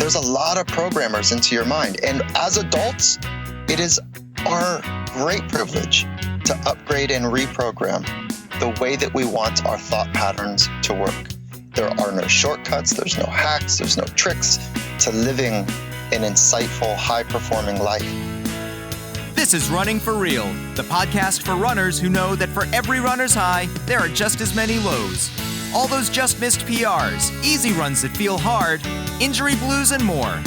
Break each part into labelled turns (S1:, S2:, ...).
S1: there's a lot of programmers into your mind. And as adults, it is our great privilege to upgrade and reprogram the way that we want our thought patterns to work. There are no shortcuts, there's no hacks, there's no tricks to living an insightful, high-performing life.
S2: This is Running for Real, the podcast for runners who know that for every runner's high, there are just as many lows. All those just missed PRs, easy runs that feel hard, injury blues, and more.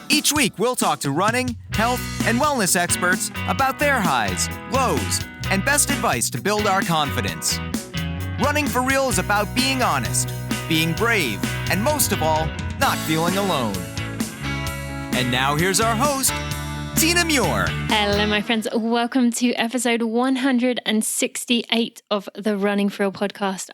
S2: Each week, we'll talk to running, health, and wellness experts about their highs, lows, and best advice to build our confidence. Running for Real is about being honest, being brave, and most of all, not feeling alone. And now here's our host, Tina Muir.
S3: Hello, my friends. Welcome to episode 168 of the Running for Real podcast.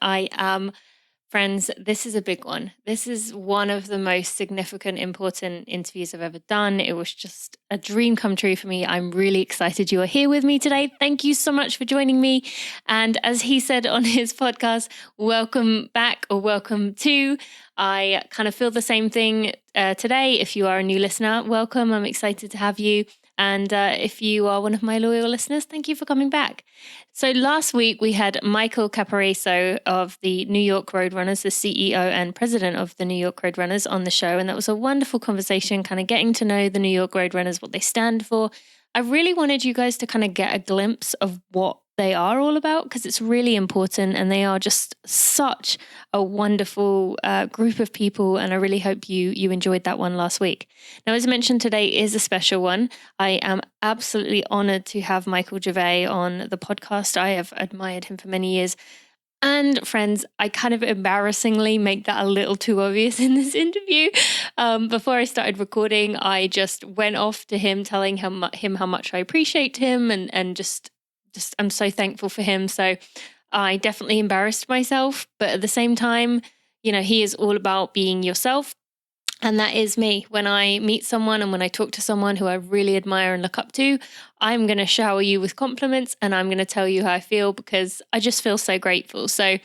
S3: Friends, this is a big one. This is one of the most significant, important interviews I've ever done. It was just a dream come true for me. I'm really excited you are here with me today. Thank you so much for joining me. And as he said on his podcast, welcome back or welcome to. I kind of feel the same thing today. If you are a new listener, welcome. I'm excited to have you. And if you are one of my loyal listeners, thank you for coming back. So last week we had Michael Caporaso of the New York Roadrunners, the CEO and president of the New York Roadrunners, on the show. And that was a wonderful conversation, kind of getting to know the New York Roadrunners, what they stand for. I really wanted you guys to kind of get a glimpse of what they are all about, because it's really important, and they are just such a wonderful group of people, and I really hope you enjoyed that one last week. Now, as I mentioned, today is a special one. I am absolutely honored to have Michael Gervais on the podcast. I have admired him for many years. And friends, I kind of embarrassingly make that a little too obvious in this interview. Before I started recording, I just went off to him telling him how much I appreciate him and just I'm so thankful for him. So I definitely embarrassed myself. But at the same time, you know, he is all about being yourself. And that is me. When I meet someone and when I talk to someone who I really admire and look up to, I'm going to shower you with compliments and I'm going to tell you how I feel, because I just feel so grateful. So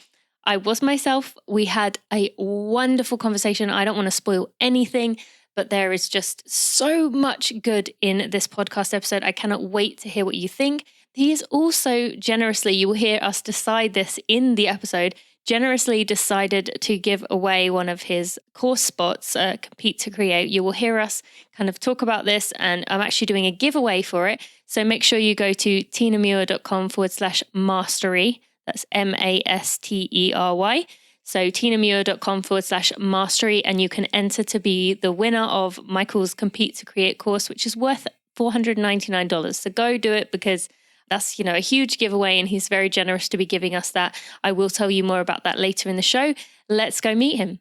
S3: I was myself. We had a wonderful conversation. I don't want to spoil anything, but there is just so much good in this podcast episode. I cannot wait to hear what you think. He is also generously, you will hear us decide this in the episode, generously decided to give away one of his course spots, Compete to Create. You will hear us kind of talk about this, and I'm actually doing a giveaway for it. So make sure you go to tinamuir.com/mastery. That's MASTERY. So tinamuir.com/mastery, and you can enter to be the winner of Michael's Compete to Create course, which is worth $499. So go do it, because that's, you know, a huge giveaway, and he's very generous to be giving us that. I will tell you more about that later in the show. Let's go meet him.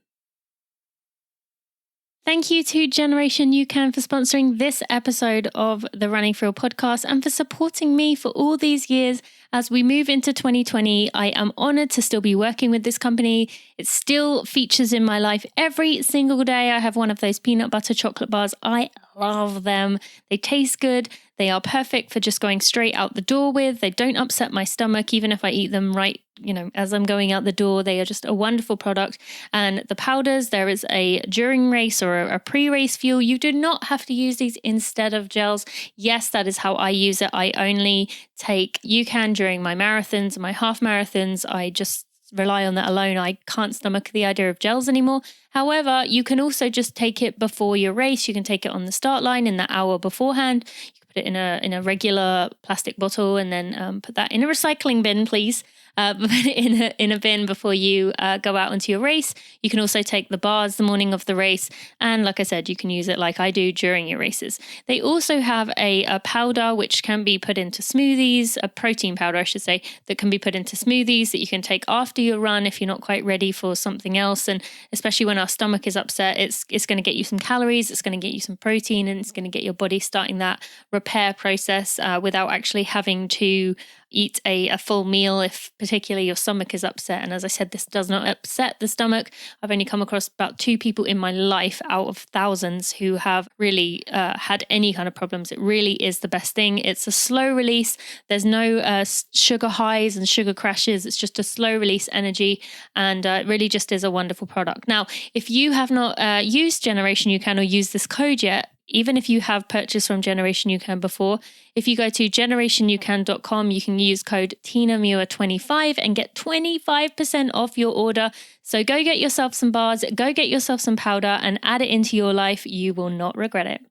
S3: Thank you to Generation UCAN for sponsoring this episode of the Running for Real podcast and for supporting me for all these years. As we move into 2020, I am honored to still be working with this company. It still features in my life every single day. I have one of those peanut butter chocolate bars. I love them. They taste good. They are perfect for just going straight out the door with. They don't upset my stomach, even if I eat them right, you know, as I'm going out the door. They are just a wonderful product. And the powders, there is a during race or a pre-race fuel. You do not have to use these instead of gels. Yes, that is how I use it. I only take UCAN during my marathons and my half marathons. I just rely on that alone. I can't stomach the idea of gels anymore. However, you can also just take it before your race. You can take it on the start line in the hour beforehand. You can put it in a regular plastic bottle and then put that in a recycling bin, please. Put it in a bin before you go out into your race. You can also take the bars the morning of the race. And like I said, you can use it like I do during your races. They also have a powder which can be put into smoothies, a protein powder, I should say, that can be put into smoothies that you can take after your run if you're not quite ready for something else. And especially when our stomach is upset, it's going to get you some calories, it's going to get you some protein, and it's going to get your body starting that repair process without actually having to eat a full meal if particularly your stomach is upset. And as I said, this does not upset the stomach. I've only come across about 2 people in my life out of thousands who have really had any kind of problems. It really is the best thing. It's a slow release. There's no sugar highs and sugar crashes. It's just a slow release energy, and it really just is a wonderful product. Now, if you have not used Generation UCAN or used this code yet, even if you have purchased from Generation UCAN before, if you go to generationucan.com, you can use code TinaMuir25 and get 25% off your order. So go get yourself some bars, go get yourself some powder and add it into your life. You will not regret it.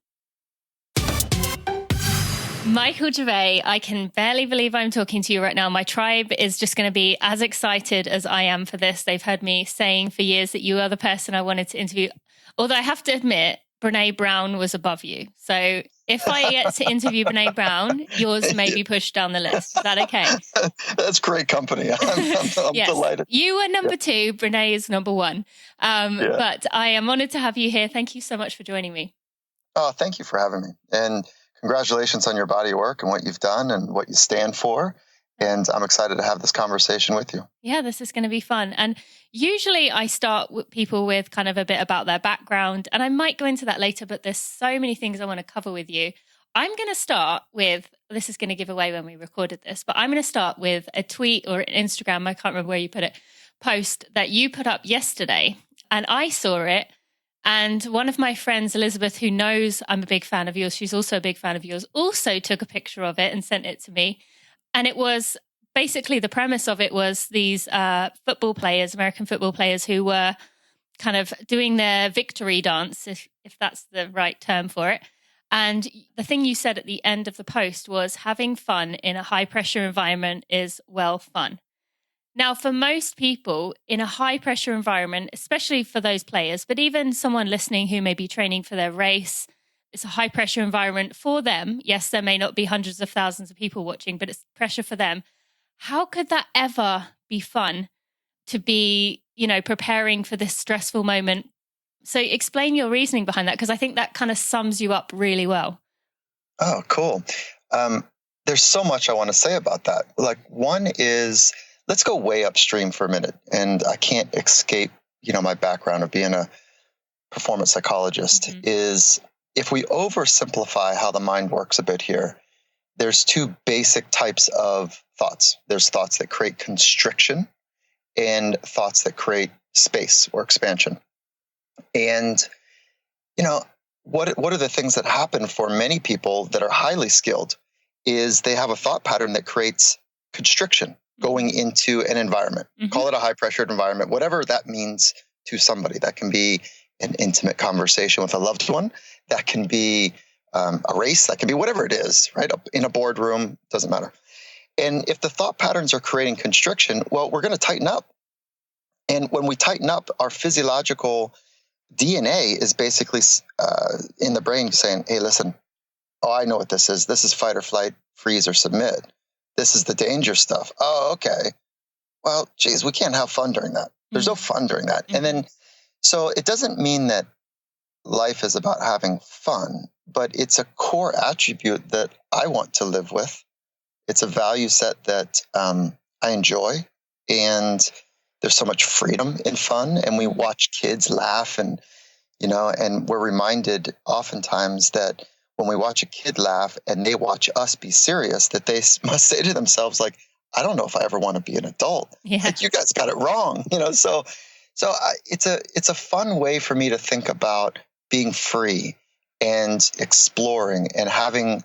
S3: Michael Gervais, I can barely believe I'm talking to you right now. My tribe is just going to be as excited as I am for this. They've heard me saying for years that you are the person I wanted to interview. Although I have to admit, Brene Brown was above you. So if I get to interview Brene Brown, yours may be pushed down the list. Is that okay?
S1: That's great company. I'm
S3: yes.
S1: delighted.
S3: You were number 2. Brene is number 1. But I am honored to have you here. Thank you so much for joining me.
S1: Oh, thank you for having me. And congratulations on your body of work and what you've done and what you stand for. And I'm excited to have this conversation with you.
S3: Yeah, this is going to be fun. And usually I start with people with kind of a bit about their background, and I might go into that later, but there's so many things I want to cover with you. I'm going to start with, this is going to give away when we recorded this, but I'm going to start with a tweet or an Instagram, I can't remember where you put it, post that you put up yesterday. And I saw it. And one of my friends, Elizabeth, who knows I'm a big fan of yours, she's also a big fan of yours, also took a picture of it and sent it to me. And it was basically, the premise of it was these football players, American football players, who were kind of doing their victory dance, if that's the right term for it. And the thing you said at the end of the post was having fun in a high pressure environment is, well, fun. Now, for most people in a high pressure environment, especially for those players, but even someone listening who may be training for their race, it's a high pressure environment for them. Yes, there may not be hundreds of thousands of people watching, but it's pressure for them. How could that ever be fun to be, preparing for this stressful moment? So explain your reasoning behind that, because I think that kind of sums you up really well.
S1: Oh, cool. There's so much I want to say about that. Like, one is, let's go way upstream for a minute. And I can't escape, my background of being a performance psychologist is, if we oversimplify how the mind works a bit here, there's 2 basic types of thoughts. There's thoughts that create constriction and thoughts that create space or expansion. And, what are the things that happen for many people that are highly skilled is they have a thought pattern that creates constriction going into an environment. Call it a high pressured environment, whatever that means to somebody. That can be an intimate conversation with a loved one. That can be a race. That can be whatever it is, right? In a boardroom, doesn't matter. And if the thought patterns are creating constriction, well, we're going to tighten up. And when we tighten up, our physiological DNA is basically in the brain saying, hey, listen, I know what this is. This is fight or flight, freeze or submit. This is the danger stuff. Oh, okay. Well, geez, we can't have fun during that. There's no fun during that. And then, so it doesn't mean that life is about having fun, but it's a core attribute that I want to live with. It's a value set that I enjoy, and there's so much freedom in fun. And we watch kids laugh, and and we're reminded oftentimes that when we watch a kid laugh and they watch us be serious, that they must say to themselves, like, I don't know if I ever want to be an adult. Yeah. Like, you guys got it wrong, So it's a fun way for me to think about being free and exploring and having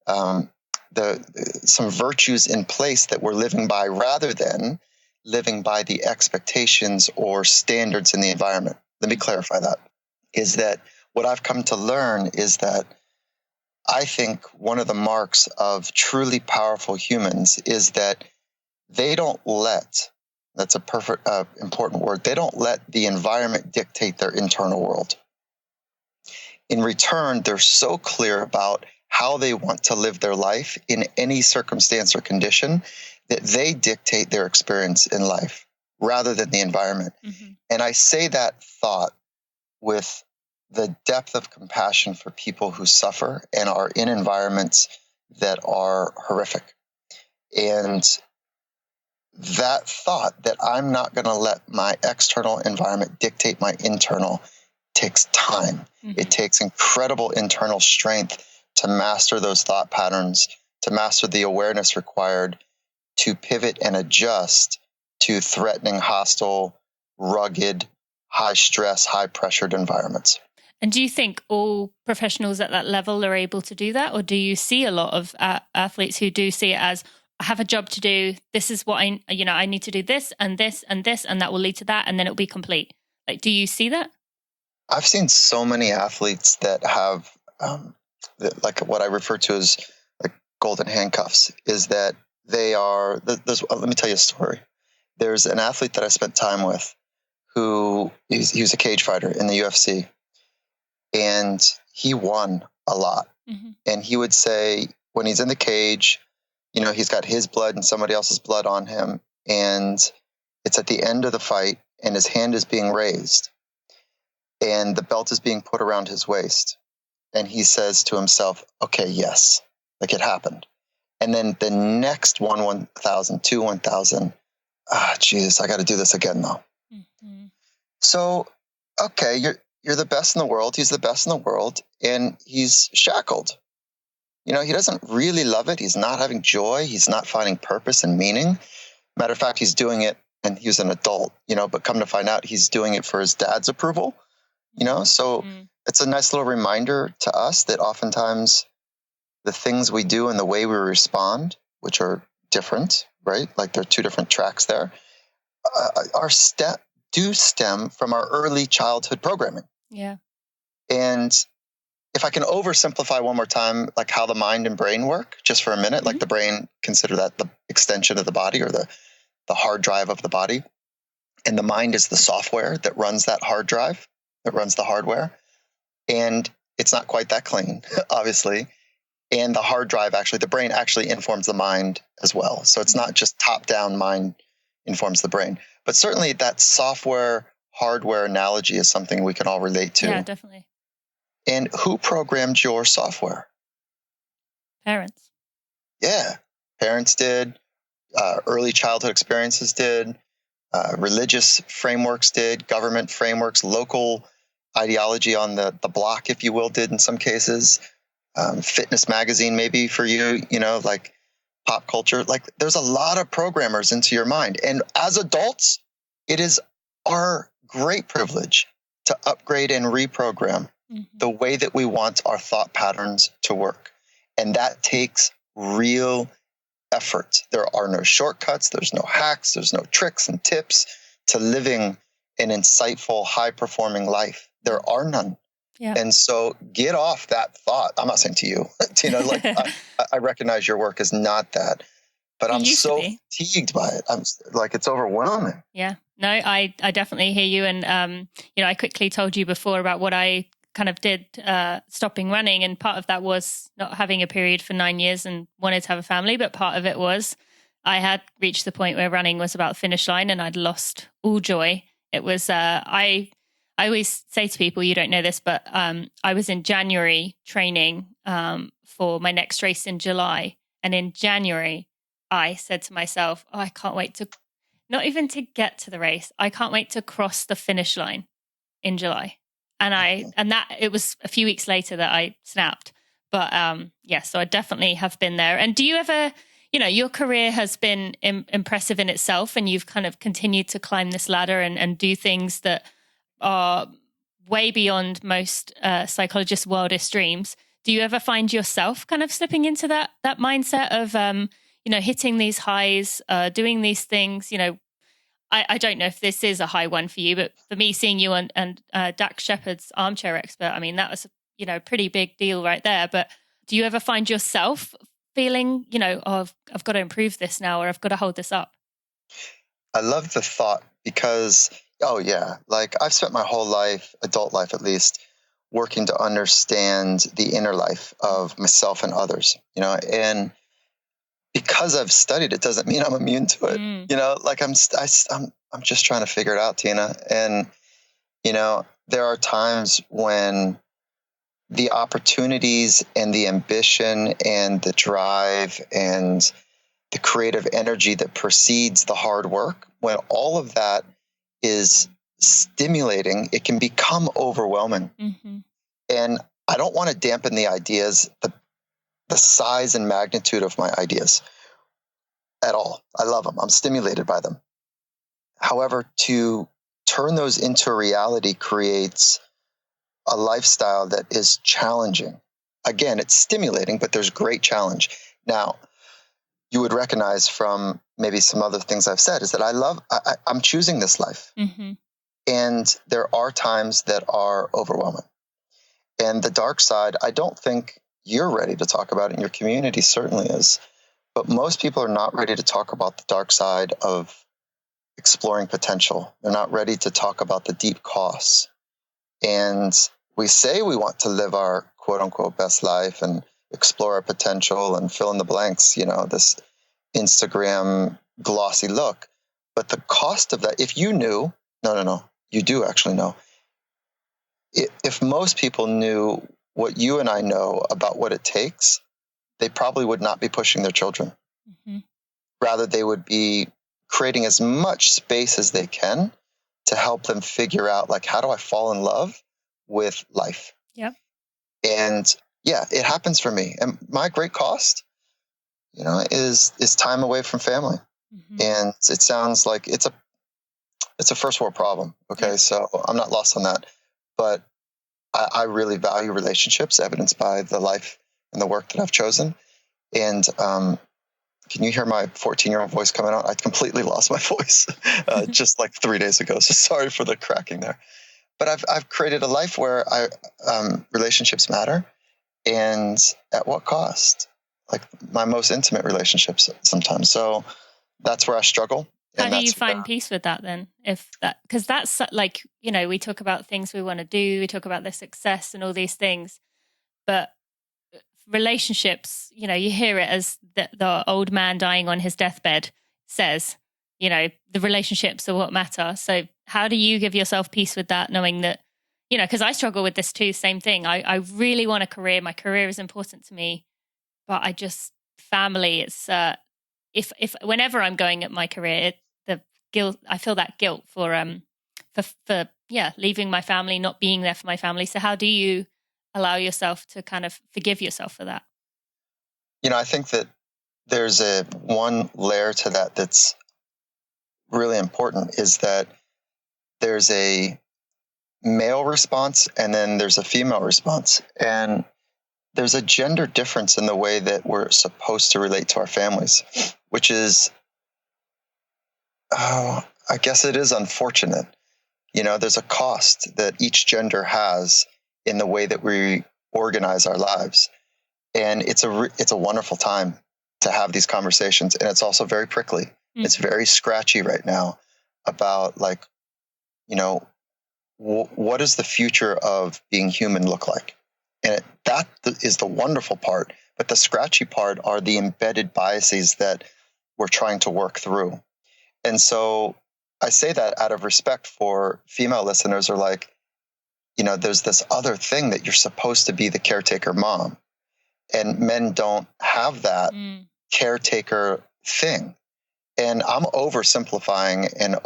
S1: some virtues in place that we're living by, rather than living by the expectations or standards in the environment. Let me clarify that. Is that what I've come to learn is that I think one of the marks of truly powerful humans is that they don't let, that's a perfect, important word, they don't let the environment dictate their internal world. In return, they're so clear about how they want to live their life in any circumstance or condition that they dictate their experience in life rather than the environment. And I say that thought with the depth of compassion for people who suffer and are in environments that are horrific. And that thought that I'm not going to let my external environment dictate my internal takes time. It takes incredible internal strength to master those thought patterns, to master the awareness required to pivot and adjust to threatening, hostile, rugged, high stress, high pressured environments.
S3: And do you think all professionals at that level are able to do that? Or do you see a lot of athletes who do see it as, I have a job to do. This is what I need to do this and this and this, and that will lead to that. And then it'll be complete. Like, do you see that? I've
S1: seen so many athletes that have like what I refer to as like golden handcuffs, is that they are, let me tell you a story. There's an athlete that I spent time with who he was a cage fighter in the UFC, and he won a lot. And he would say when he's in the cage, he's got his blood and somebody else's blood on him, and it's at the end of the fight and his hand is being raised and the belt is being put around his waist. And he says to himself, okay, yes, like it happened. And then the next 1,000, 1,000, geez, I got to do this again though. So, okay, you're the best in the world. He's the best in the world, and he's shackled. He doesn't really love it. He's not having joy. He's not finding purpose and meaning. Matter of fact, he's doing it, and he was an adult, but come to find out he's doing it for his dad's approval, So it's a nice little reminder to us that oftentimes the things we do and the way we respond, which are different, right? Like there are two different tracks there, do stem from our early childhood programming.
S3: Yeah.
S1: And if I can oversimplify one more time, like how the mind and brain work just for a minute, like the brain, consider that the extension of the body or the hard drive of the body. And the mind is the software that runs that hard drive, that runs the hardware. And it's not quite that clean, obviously. And the hard drive, the brain actually informs the mind as well. So it's not just top-down mind informs the brain. But certainly that software, hardware analogy is something we can all relate to.
S3: Yeah, definitely.
S1: And who programmed your software?
S3: Parents.
S1: Yeah, parents did. Early childhood experiences did. Religious frameworks did. Government frameworks, local ideology on the block, if you will, did in some cases. Fitness magazine, maybe for you, like pop culture. Like there's a lot of programmers into your mind. And as adults, it is our great privilege to upgrade and reprogram the way that we want our thought patterns to work. And that takes real effort. There are no shortcuts. There's no hacks. There's no tricks and tips to living an insightful, high-performing life. There are none.
S3: Yeah.
S1: And so get off that thought. I'm not saying to you, I recognize your work is not that, but I'm so fatigued by it. I'm like, it's overwhelming.
S3: Yeah, no, I definitely hear you. And, I quickly told you before about what I kind of did stopping running. And part of that was not having a period for 9 years and wanted to have a family. But part of it was I had reached the point where running was about finish line and I'd lost all joy. It was, I always say to people, you don't know this, but I was in January training for my next race in July. And in January, I said to myself, I can't wait to, not even to get to the race. I can't wait to cross the finish line in July. And it was a few weeks later that I snapped. But so I definitely have been there. And do you ever, your career has been impressive in itself, and you've kind of continued to climb this ladder and do things that are way beyond most psychologists' wildest dreams. Do you ever find yourself kind of slipping into that mindset of, hitting these highs, doing these things? I don't know if this is a high one for you, but for me, seeing you and Dax Shepard's Armchair Expert, I mean, that was a pretty big deal right there. But do you ever find yourself feeling, I've got to improve this now, or I've got to hold this up?
S1: I love the thought because, like I've spent my whole life, adult life at least, working to understand the inner life of myself and others, and because I've studied it doesn't mean I'm immune to it. Like I'm just trying to figure it out, Tina. And, there are times when the opportunities and the ambition and the drive and the creative energy that precedes the hard work, when all of that is stimulating, it can become overwhelming.
S3: Mm-hmm.
S1: And I don't want to dampen the ideas, the size and magnitude of my ideas at all. I love them. I'm stimulated by them. However, to turn those into reality creates a lifestyle that is challenging. Again, it's stimulating, but there's great challenge. Now, you would recognize from maybe some other things I've said is that I'm choosing this life.
S3: Mm-hmm.
S1: And there are times that are overwhelming. And the dark side, I don't think you're ready to talk about it, and your community certainly is. But most people are not ready to talk about the dark side of exploring potential. They're not ready to talk about the deep costs. And we say we want to live our quote unquote best life and explore our potential and fill in the blanks, this Instagram glossy look. But the cost of that, if you knew, no, you do actually know. If most people knew what you and I know about what it takes, they probably would not be pushing their children.
S3: Mm-hmm.
S1: Rather, they would be creating as much space as they can to help them figure out, like, how do I fall in love with life?
S3: Yep.
S1: And yeah, it happens for me. And my great cost, is time away from family.
S3: Mm-hmm.
S1: And it sounds like it's a first world problem. Okay.
S3: Yep.
S1: So I'm not lost on that, but I really value relationships, evidenced by the life and the work that I've chosen. And, can you hear my 14-year-old voice coming out? I completely lost my voice just like 3 days ago. So sorry for the cracking there. But I've created a life where relationships matter, and at what cost? Like my most intimate relationships sometimes. So that's where I struggle.
S3: How do you find peace with that then? Because that's like, we talk about things we want to do, we talk about the success and all these things, but relationships, you hear it as the old man dying on his deathbed says, the relationships are what matter. So how do you give yourself peace with that, knowing that, because I struggle with this too, same thing. I really want a career. My career is important to me, but family, it's, if whenever I'm going at my career, the guilt, I feel that guilt for leaving my family, not being there for my family. So how do you allow yourself to kind of forgive yourself for that?
S1: I think that there's one layer to that that's really important, is that there's a male response and then there's a female response. And there's a gender difference in the way that we're supposed to relate to our families, which is, I guess it is unfortunate. There's a cost that each gender has in the way that we organize our lives. And it's a wonderful time to have these conversations. And it's also very prickly. Mm. It's very scratchy right now about what does the future of being human look like? And that is the wonderful part. But the scratchy part are the embedded biases that we're trying to work through. And so I say that out of respect for female listeners, are like, there's this other thing that you're supposed to be the caretaker mom. And men don't have that caretaker thing. And I'm oversimplifying and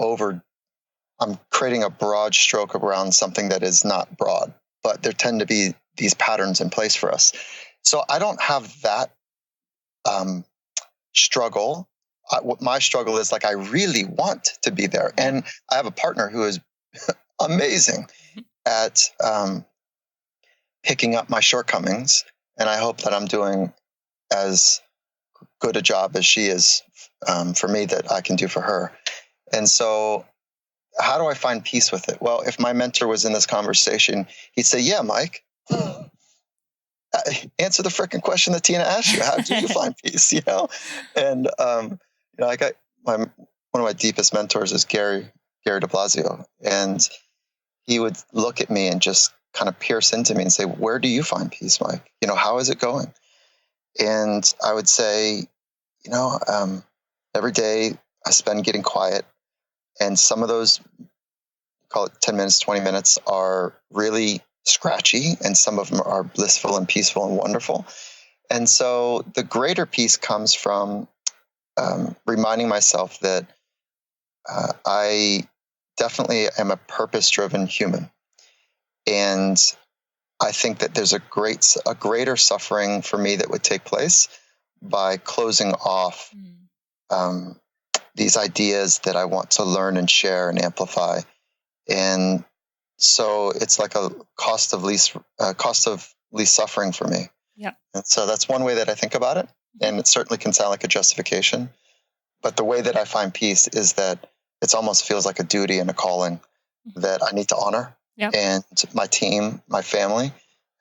S1: I'm creating a broad stroke around something that is not broad, but there tend to be these patterns in place for us. So I don't have that struggle. What my struggle is, like, I really want to be there. And I have a partner who is amazing at picking up my shortcomings. And I hope that I'm doing as good a job as she is for me that I can do for her. And so how do I find peace with it? Well, if my mentor was in this conversation, he'd say, yeah, Mike, answer the freaking question that Tina asked you. How do you find peace? And, I got one of my deepest mentors is Gary de Blasio. And he would look at me and just kind of pierce into me and say, where do you find peace, Mike? How is it going? And I would say, every day I spend getting quiet. And some of those, call it 10 minutes, 20 minutes, are really scratchy. And some of them are blissful and peaceful and wonderful. And so the greater peace comes from reminding myself that I definitely am a purpose-driven human. And I think that there's a greater suffering for me that would take place by closing off these ideas that I want to learn and share and amplify. And so it's like a cost of least suffering for me.
S3: Yeah.
S1: And so that's one way that I think about it. And it certainly can sound like a justification. But the way that I find peace is that it almost feels like a duty and a calling that I need to honor.
S3: Yep.
S1: And my team, my family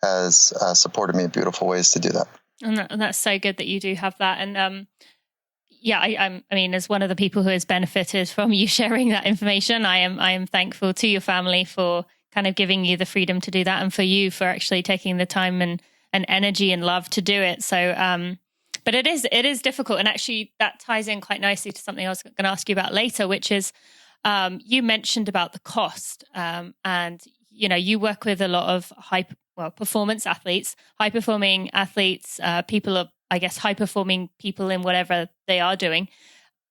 S1: has supported me in beautiful ways to do that.
S3: And that's so good that you do have that. And I mean, as one of the people who has benefited from you sharing that information, I am thankful to your family for kind of giving you the freedom to do that, and for you for actually taking the time and energy and love to do it. So, but it is difficult. And actually that ties in quite nicely to something I was going to ask you about later, which is, you mentioned about the cost, and, you work with a lot of performance athletes, high performing athletes, people are, I guess, high performing people in whatever they are doing.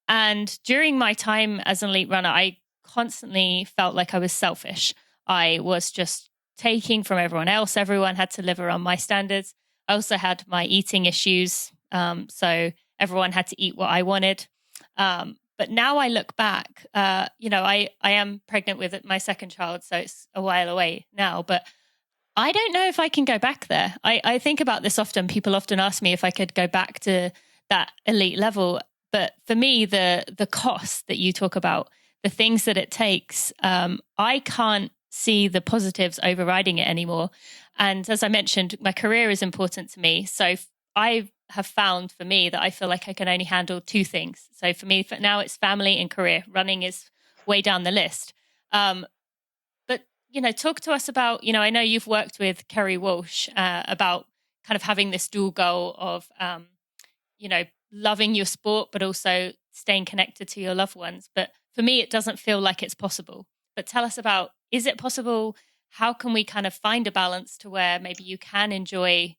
S3: And during my time as an elite runner, I constantly felt like I was selfish. I was just taking from everyone else. Everyone had to live around my standards. I also had my eating issues. So everyone had to eat what I wanted. But now I look back, I am pregnant with my second child, so it's a while away now, but I don't know if I can go back there. I think about this often. People often ask me if I could go back to that elite level. But for me, the cost that you talk about, the things that it takes, I can't see the positives overriding it anymore. And as I mentioned, my career is important to me. So I have found for me that I feel like I can only handle two things. So for me, for now, it's family and career. Running is way down the list. Talk to us about, I know you've worked with Kerry Walsh about kind of having this dual goal of, loving your sport, but also staying connected to your loved ones. But for me, it doesn't feel like it's possible. But tell us about, is it possible? How can we kind of find a balance to where maybe you can enjoy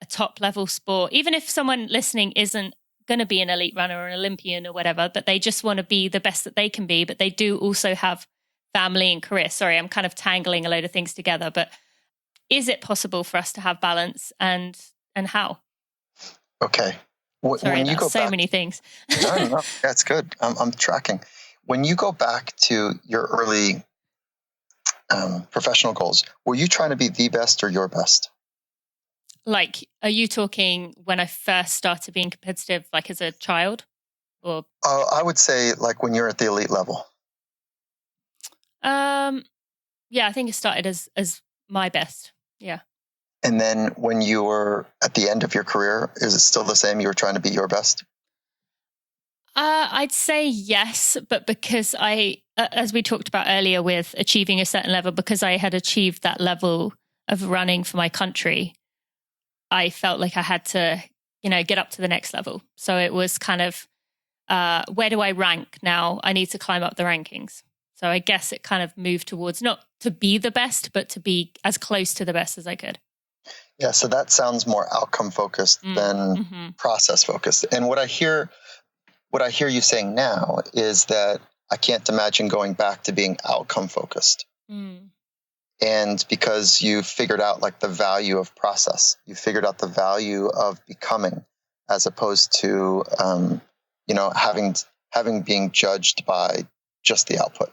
S3: a top level sport, even if someone listening isn't going to be an elite runner or an Olympian or whatever, but they just want to be the best that they can be, but they do also have family and career. Sorry, I'm kind of tangling a load of things together, but is it possible for us to have balance, and how?
S1: Okay.
S3: Sorry,
S1: when you go
S3: so
S1: back,
S3: many things.
S1: No, that's good. I'm tracking. When you go back to your early professional goals, were you trying to be the best or your best?
S3: Like, are you talking when I first started being competitive, like as a child, or?
S1: I would say like when you're at the elite level.
S3: Yeah, I think it started as my best. Yeah.
S1: And then when you were at the end of your career, is it still the same? You were trying to be your best?
S3: I'd say yes, but because as we talked about earlier with achieving a certain level, because I had achieved that level of running for my country, I felt like I had to, get up to the next level. So it was kind of, where do I rank now? I need to climb up the rankings. So I guess it kind of moved towards not to be the best, but to be as close to the best as I could.
S1: Yeah, so that sounds more outcome focused than process focused. And what I hear you saying now is that I can't imagine going back to being outcome focused. And because you figured out like the value of process, you figured out the value of becoming, as opposed to having being judged by just the output.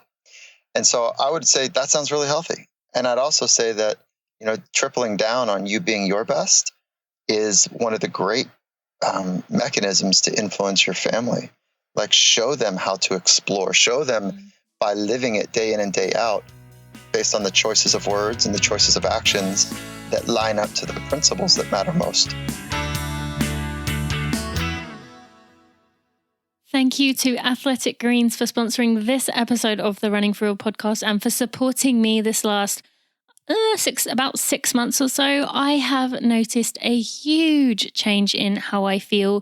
S1: And so I would say that sounds really healthy. And I'd also say that, tripling down on you being your best is one of the great mechanisms to influence your family. Like, show them how to explore, show them by living it day in and day out, based on the choices of words and the choices of actions that line up to the principles that matter most.
S3: Thank you to Athletic Greens for sponsoring this episode of the Running for Real podcast and for supporting me this last about 6 months or so. I have noticed a huge change in how I feel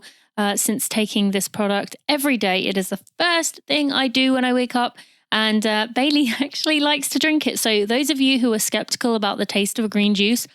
S3: since taking this product. Every day, it is the first thing I do when I wake up, and Bailey actually likes to drink it. So those of you who are skeptical about the taste of a green juice,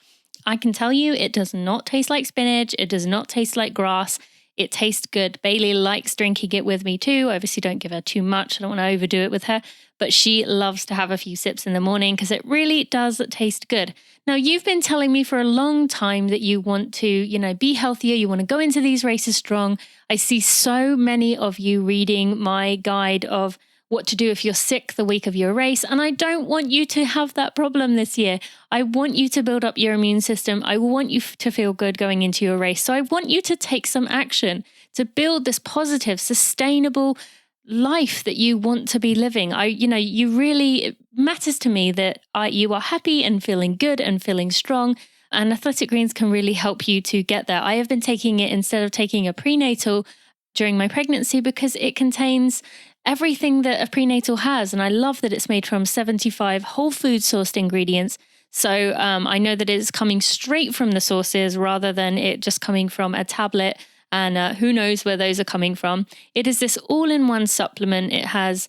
S3: I can tell you it does not taste like spinach. It does not taste like grass. It tastes good. Bailey likes drinking it with me too. I obviously don't give her too much. I don't want to overdo it with her, but she loves to have a few sips in the morning because it really does taste good. Now, you've been telling me for a long time that you want to, be healthier. You want to go into these races strong. I see so many of you reading my guide of what to do if you're sick the week of your race. And I don't want you to have that problem this year. I want you to build up your immune system. I want you to feel good going into your race. So I want you to take some action to build this positive, sustainable life that you want to be living. It matters to me that you are happy and feeling good and feeling strong. And Athletic Greens can really help you to get there. I have been taking it instead of taking a prenatal during my pregnancy because it contains everything that a prenatal has. And I love that it's made from 75 whole food sourced ingredients. So I know that it's coming straight from the sources rather than it just coming from a tablet. And who knows where those are coming from. It is this all-in-one supplement. It has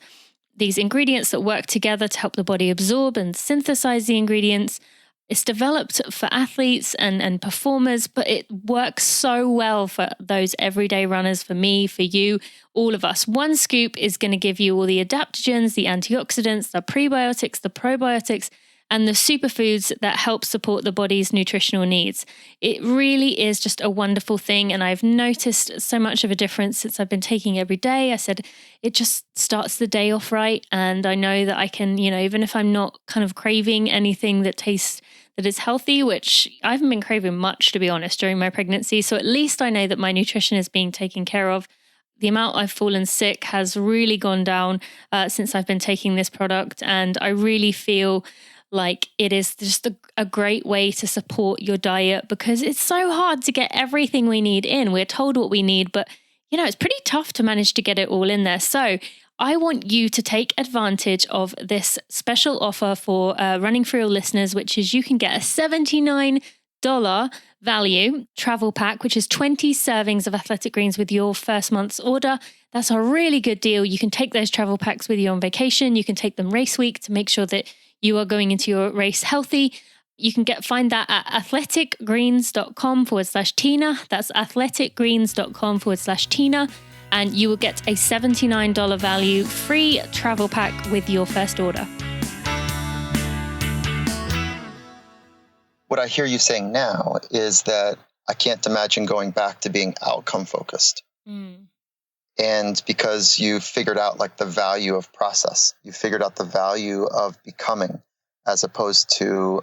S3: these ingredients that work together to help the body absorb and synthesize the ingredients. It's developed for athletes and performers, but it works so well for those everyday runners, for me, for you, all of us. One scoop is going to give you all the adaptogens, the antioxidants, the prebiotics, the probiotics, and the superfoods that help support the body's nutritional needs. It really is just a wonderful thing. And I've noticed so much of a difference since I've been taking it every day. I said, it just starts the day off right. And I know that I can, even if I'm not kind of craving anything that is healthy, which I haven't been craving much, to be honest, during my pregnancy. So at least I know that my nutrition is being taken care of. The amount I've fallen sick has really gone down since I've been taking this product. And I really feel like it is just a great way to support your diet because it's so hard to get everything we need in. We're told what we need, but it's pretty tough to manage to get it all in there. So I want you to take advantage of this special offer for Running For Real listeners, which is you can get a $79 value travel pack, which is 20 servings of Athletic Greens with your first month's order. That's a really good deal. You can take those travel packs with you on vacation. You can take them race week to make sure that you are going into your race healthy. You can find that at athleticgreens.com/Tina. That's athleticgreens.com/Tina. And you will get a $79 value free travel pack with your first order.
S1: What I hear you saying now is that I can't imagine going back to being outcome focused. And because you figured out like the value of process, you figured out the value of becoming, as opposed to,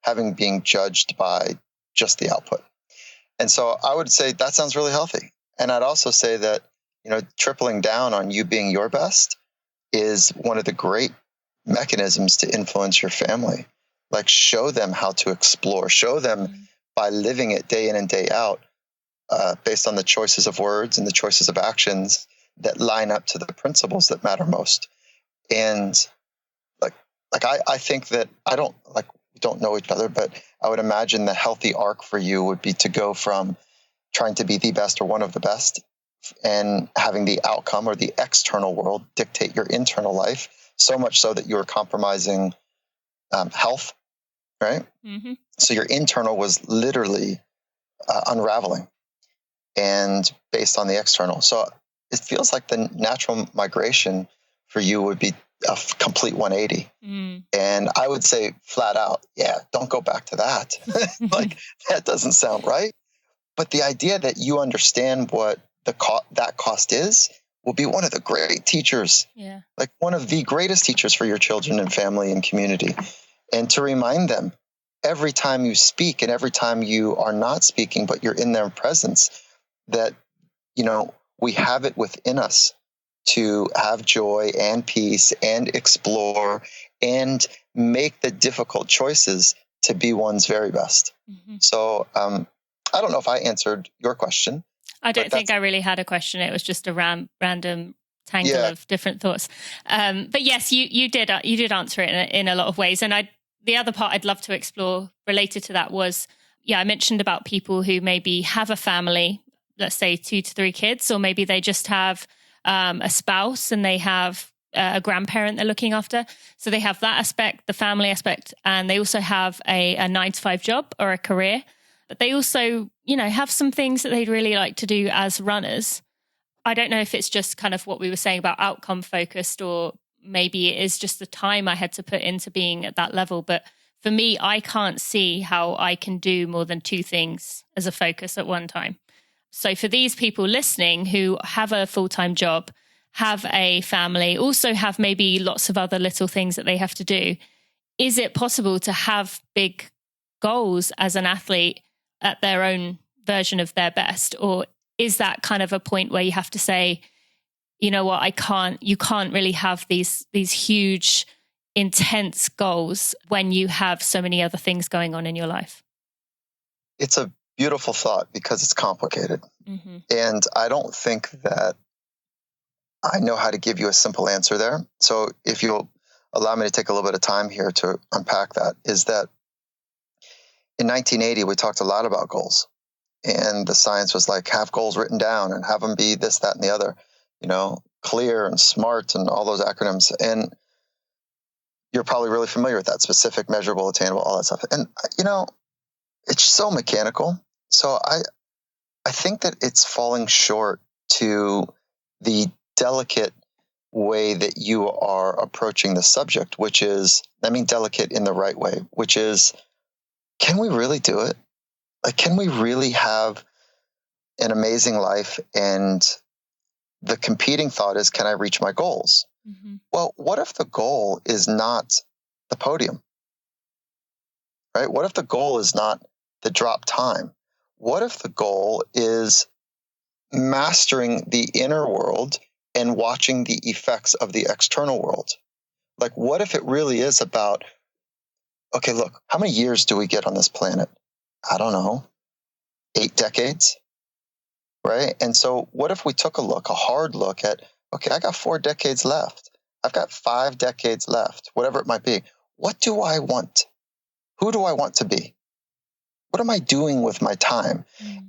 S1: having being judged by just the output. And so I would say that sounds really healthy. And I'd also say that, tripling down on you being your best is one of the great mechanisms to influence your family. Like show them how to explore, show them by living it day in and day out, based on the choices of words and the choices of actions that line up to the principles that matter most. And I think that we don't know each other, but I would imagine the healthy arc for you would be to go from trying to be the best or one of the best and having the outcome or the external world dictate your internal life, so much so that you were compromising health, right? Mm-hmm. So your internal was literally unraveling and based on the external. So it feels like the natural migration for you would be a complete 180. And I would say flat out, don't go back to that. Like that doesn't sound right. But the idea that you understand what that cost is will be one of the great teachers, like one of the greatest teachers for your children and family and community. And to remind them every time you speak and every time you are not speaking, but you're in their presence, that, we have it within us to have joy and peace and explore and make the difficult choices to be one's very best. Mm-hmm. So I don't know if I answered your question.
S3: I don't think I really had a question. It was just a random tangle of different thoughts. But yes, you did answer it in a lot of ways. And the other part I'd love to explore related to that was, I mentioned about people who maybe have a family, let's say 2 to 3 kids, or maybe they just have a spouse and they have a grandparent they're looking after. So they have that aspect, the family aspect, and they also have a 9 to 5 job or a career. but they also, have some things that they'd really like to do as runners. I don't know if it's just kind of what we were saying about outcome focused, or maybe it is just the time I had to put into being at that level. But for me, I can't see how I can do more than two things as a focus at one time. So for these people listening who have a full-time job, have a family, also have maybe lots of other little things that they have to do, is it possible to have big goals as an athlete at their own version of their best? Or is that kind of a point where you have to say, you know what, you can't really have these huge, intense goals when you have so many other things going on in your life?
S1: It's a beautiful thought because it's complicated.
S3: Mm-hmm.
S1: And I don't think that I know how to give you a simple answer there. So if you'll allow me to take a little bit of time here to unpack that, is that in 1980, we talked a lot about goals. And the science was like, have goals written down and have them be this, that, and the other, clear and SMART and all those acronyms. And you're probably really familiar with that: specific, measurable, attainable, all that stuff. And, it's so mechanical. So I think that it's falling short to the delicate way that you are approaching the subject, which is, delicate in the right way, which is, can we really do it? Like, can we really have an amazing life? And the competing thought is, can I reach my goals?
S3: Mm-hmm.
S1: Well, what if the goal is not the podium, right? What if the goal is not the drop time? What if the goal is mastering the inner world and watching the effects of the external world? Like, what if it really is about, okay, look, how many years do we get on this planet? I don't know, 8 decades, right? And so what if we took a hard look at, okay, I got 4 decades left. I've got 5 decades left, whatever it might be. What do I want? Who do I want to be? What am I doing with my time?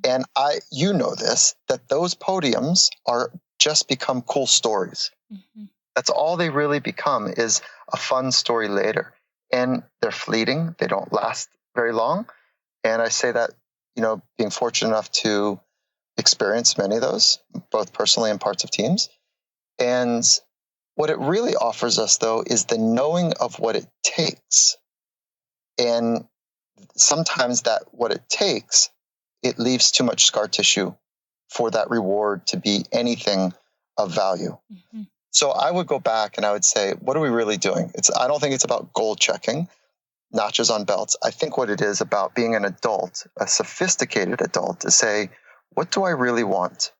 S1: And you know this, that those podiums are just become cool stories.
S3: Mm-hmm.
S1: That's all they really become, is a fun story later. And they're fleeting. They don't last very long. And I say that, being fortunate enough to experience many of those, both personally and parts of teams. And what it really offers us, though, is the knowing of what it takes. And sometimes that what it takes, it leaves too much scar tissue for that reward to be anything of value.
S3: Mm-hmm.
S1: So I would go back and I would say, what are we really doing? I don't think it's about goal checking, notches on belts. I think what it is about being an adult, a sophisticated adult, to say, what do I really want?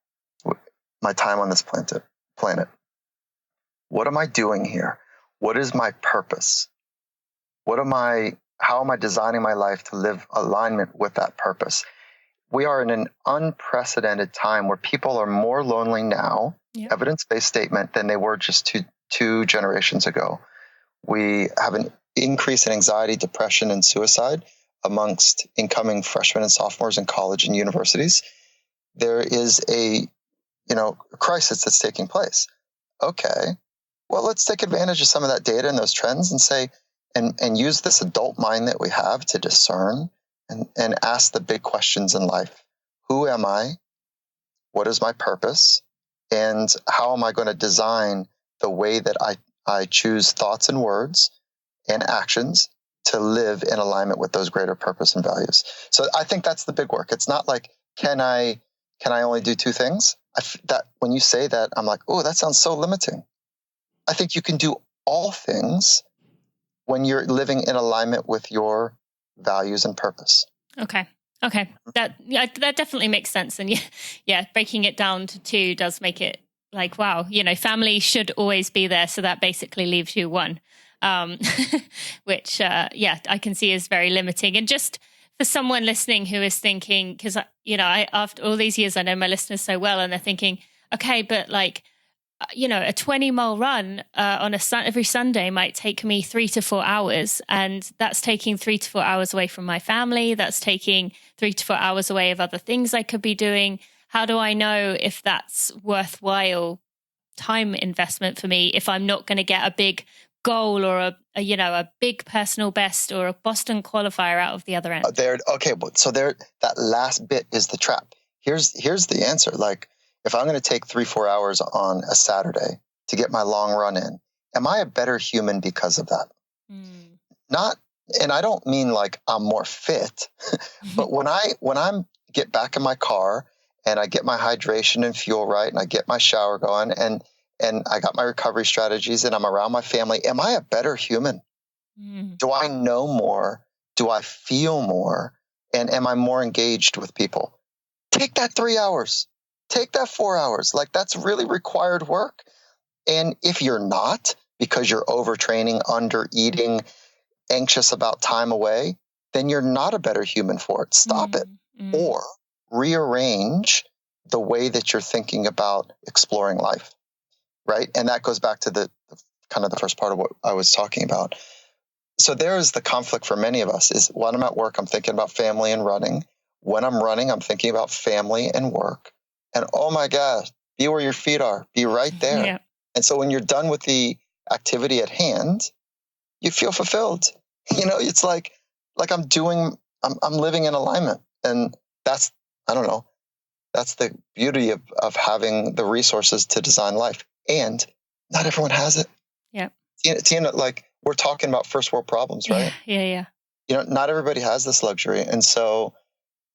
S1: My time on this planet. What am I doing here? What is my purpose? How am I designing my life to live alignment with that purpose? We are in an unprecedented time where people are more lonely now, evidence-based statement, than they were just two generations ago. We have an increase in anxiety, depression, and suicide amongst incoming freshmen and sophomores in college and universities. There is a crisis that's taking place. Okay, well, let's take advantage of some of that data and those trends and say, and use this adult mind that we have to discern and ask the big questions in life. Who am I? What is my purpose? And how am I going to design the way that I choose thoughts and words and actions to live in alignment with those greater purpose and values? So I think that's the big work. It's not like, can I only do 2 things? That when you say that, I'm like, oh, that sounds so limiting. I think you can do all things when you're living in alignment with your values and purpose.
S3: Okay. That definitely makes sense. And breaking it down to 2 does make it like, wow, family should always be there. So that basically leaves you 1, which, I can see is very limiting. And just for someone listening who is thinking, because, I after all these years, I know my listeners so well, and they're thinking, okay, but like, a 20-mile run every Sunday might take me 3 to 4 hours. And that's taking 3 to 4 hours away from my family. That's taking 3 to 4 hours away of other things I could be doing. How do I know if that's worthwhile time investment for me if I'm not going to get a big goal or a big personal best or a Boston qualifier out of the other end?
S1: That last bit is the trap. Here's the answer. Like, if I'm going to take 3-4 hours on a Saturday to get my long run in, am I a better human because of that? Not, and I don't mean like I'm more fit, but when I'm get back in my car and I get my hydration and fuel right, and I get my shower going, and I got my recovery strategies, and I'm around my family, am I a better human? Do I know more? Do I feel more? And am I more engaged with people? Take that 3 hours. Take that 4 hours. Like, that's really required work. And if you're not, because you're overtraining, under eating, anxious about time away, then you're not a better human for it. Stop it. Or rearrange the way that you're thinking about exploring life. Right. And that goes back to the kind of the first part of what I was talking about. So there is the conflict for many of us is when I'm at work, I'm thinking about family and running. When I'm running, I'm thinking about family and work. And oh my God, be where your feet are. Be right there. Yeah. And so when you're done with the activity at hand, you feel fulfilled. It's like I'm living in alignment. And that's the beauty of having the resources to design life. And not everyone has it.
S3: Yeah.
S1: Tina, like, we're talking about first world problems, right?
S3: Yeah.
S1: Not everybody has this luxury. And so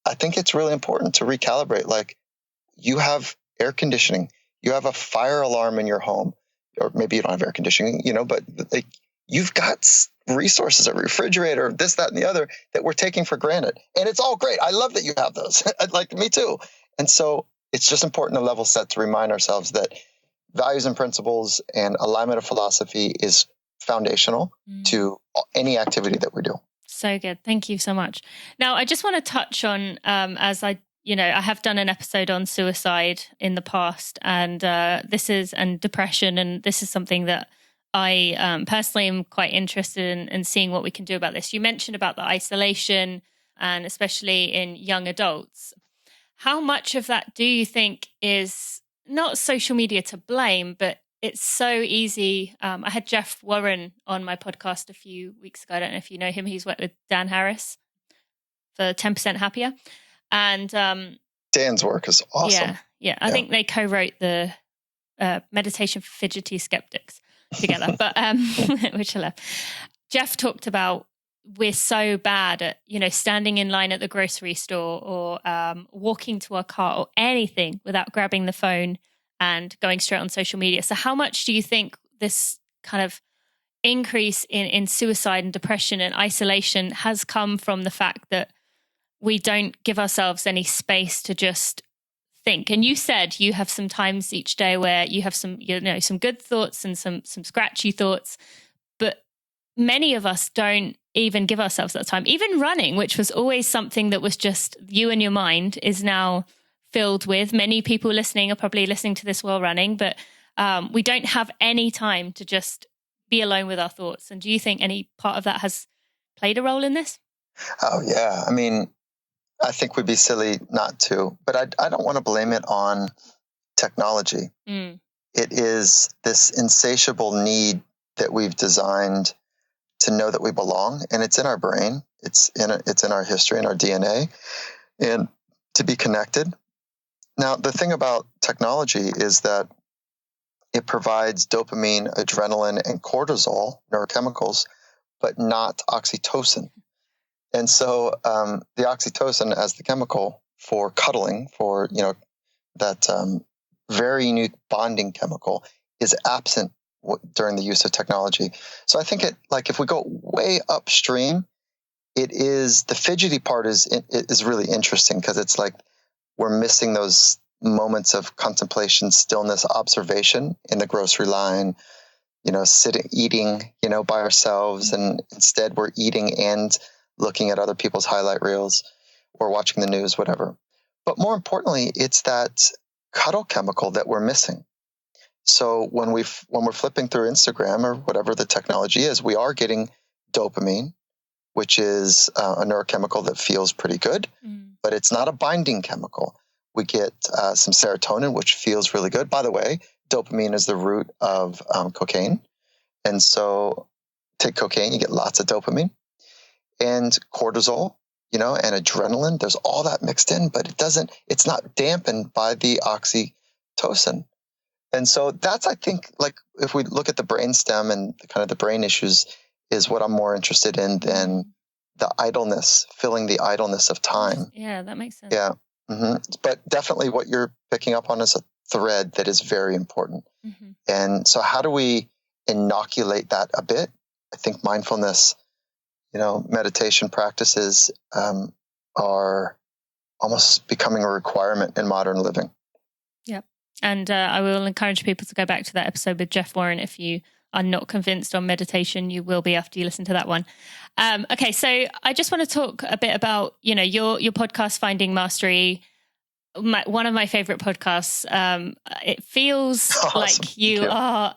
S1: I think it's really important to recalibrate. Like, you have air conditioning, you have a fire alarm in your home, or maybe you don't have air conditioning, but like, you've got resources, a refrigerator, this, that, and the other that we're taking for granted. And it's all great. I love that you have those. Like, me too. And so it's just important to level set, to remind ourselves that values and principles and alignment of philosophy is foundational to any activity that we do.
S3: So good. Thank you so much. Now, I just want to touch on, as I have done an episode on suicide in the past, and depression. And this is something that I personally am quite interested in seeing what we can do about this. You mentioned about the isolation, and especially in young adults. How much of that do you think is not social media to blame, but it's so easy? I had Jeff Warren on my podcast a few weeks ago. I don't know if you know him. He's worked with Dan Harris for 10% Happier. And
S1: Dan's work is awesome.
S3: Yeah. I think they co-wrote the Meditation for Fidgety Skeptics together, but which I love. Jeff talked about, we're so bad at, standing in line at the grocery store or walking to our car or anything without grabbing the phone and going straight on social media. So how much do you think this kind of increase in suicide and depression and isolation has come from the fact that we don't give ourselves any space to just think? And you said you have some times each day where you have some good thoughts and some scratchy thoughts, but many of us don't even give ourselves that time. Even running, which was always something that was just you and your mind, is now filled with. Many people listening are probably listening to this while running, but we don't have any time to just be alone with our thoughts. And do you think any part of that has played a role in this?
S1: Oh, yeah. I mean, I think we'd be silly not to, but I don't want to blame it on technology. It is this insatiable need that we've designed to know that we belong, and it's in our brain. It's in our history and our DNA, and to be connected. Now, the thing about technology is that it provides dopamine, adrenaline, and cortisol, neurochemicals, but not oxytocin. And so the oxytocin as the chemical for cuddling, for that very unique bonding chemical, is absent during the use of technology. So I think if we go way upstream, it is the fidgety part is really interesting, because it's like we're missing those moments of contemplation, stillness, observation in the grocery line, sitting, eating, by ourselves. And instead we're eating and looking at other people's highlight reels or watching the news, whatever. But more importantly, it's that cuddle chemical that we're missing. So when we're flipping through Instagram or whatever the technology is, we are getting dopamine, which is a neurochemical that feels pretty good, but it's not a binding chemical. We get some serotonin, which feels really good. By the way, dopamine is the root of cocaine. And so take cocaine, you get lots of dopamine and cortisol, and adrenaline. There's all that mixed in, but it's not dampened by the oxytocin. And so that's, I think, like if we look at the brainstem and kind of the brain issues is what I'm more interested in than the idleness, filling the idleness of time.
S3: Yeah, that makes sense.
S1: Yeah. Mm-hmm. But definitely what you're picking up on is a thread that is very important. Mm-hmm. And so how do we inoculate that a bit? I think mindfulness, meditation practices are almost becoming a requirement in modern living.
S3: Yep. And I will encourage people to go back to that episode with Jeff Warren. If you are not convinced on meditation, you will be after you listen to that one. Okay, so I just want to talk a bit about, your podcast, Finding Mastery. One of my favorite podcasts. It feels awesome. Like you are,